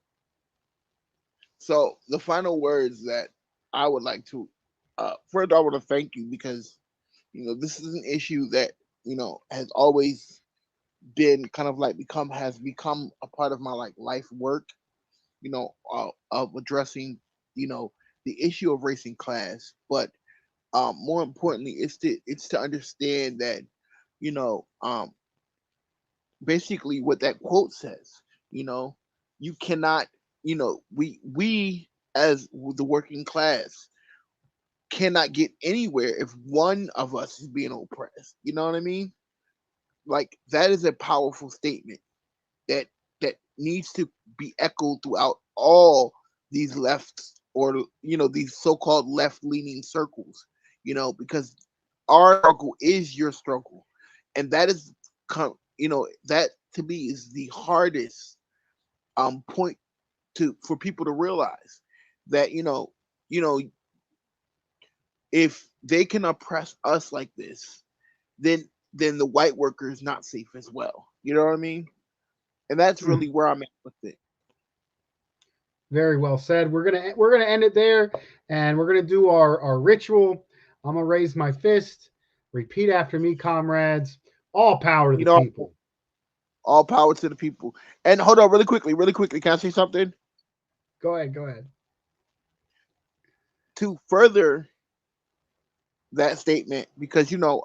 So the final words that I would like to, first I want to thank you because, this is an issue that, has always been kind of like has become a part of my like life work, of addressing, you know, the issue of race and class. But more importantly, it's to understand that, you know, basically what that quote says. You know, you cannot, we as the working class cannot get anywhere if one of us is being oppressed. You know what I mean? Like that is a powerful statement that needs to be echoed throughout all these lefts, or these so-called left-leaning circles, because our struggle is your struggle, and that is that to me is the hardest point to for people to realize that you know if they can oppress us like this, then the white worker is not safe as well. You know what I mean? And that's Mm, really where I'm at with it. very well said. We're gonna end it there, and we're gonna do our ritual. I'm gonna raise my fist. Repeat after me, comrades. All power to You the know, people. all power to the people. And hold on, really quickly, can I say something Go ahead. Go ahead. to further that statement? Because Henry,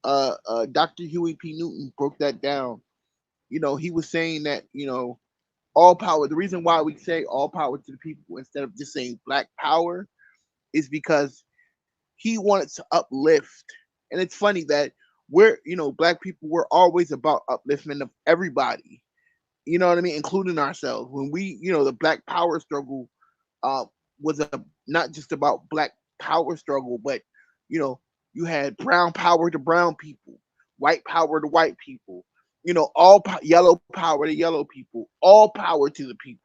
Dr. Huey P. Newton broke that down. He was saying that all power. The reason why we say all power to the people instead of just saying black power is because he wanted to uplift. And it's funny that black people, we're always about upliftment of everybody. You know what I mean, including ourselves. When the Black Power struggle uh, was not just about Black Power struggle, but you know, you had brown power to brown people, white power to white people, yellow power to yellow people, all power to the people.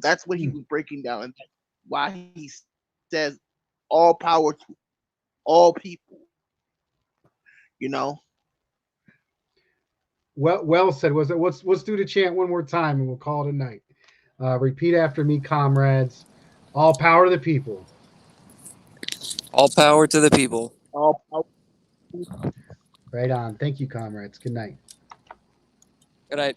That's what he Mm. was breaking down, and that's why he says all power to all people. You know, Well said. Was it? Let's do the chant one more time, and we'll call it a night. Repeat after me, comrades. All power to the people. All power to the people. all power. Right on. Thank you, comrades. Good night. Good night.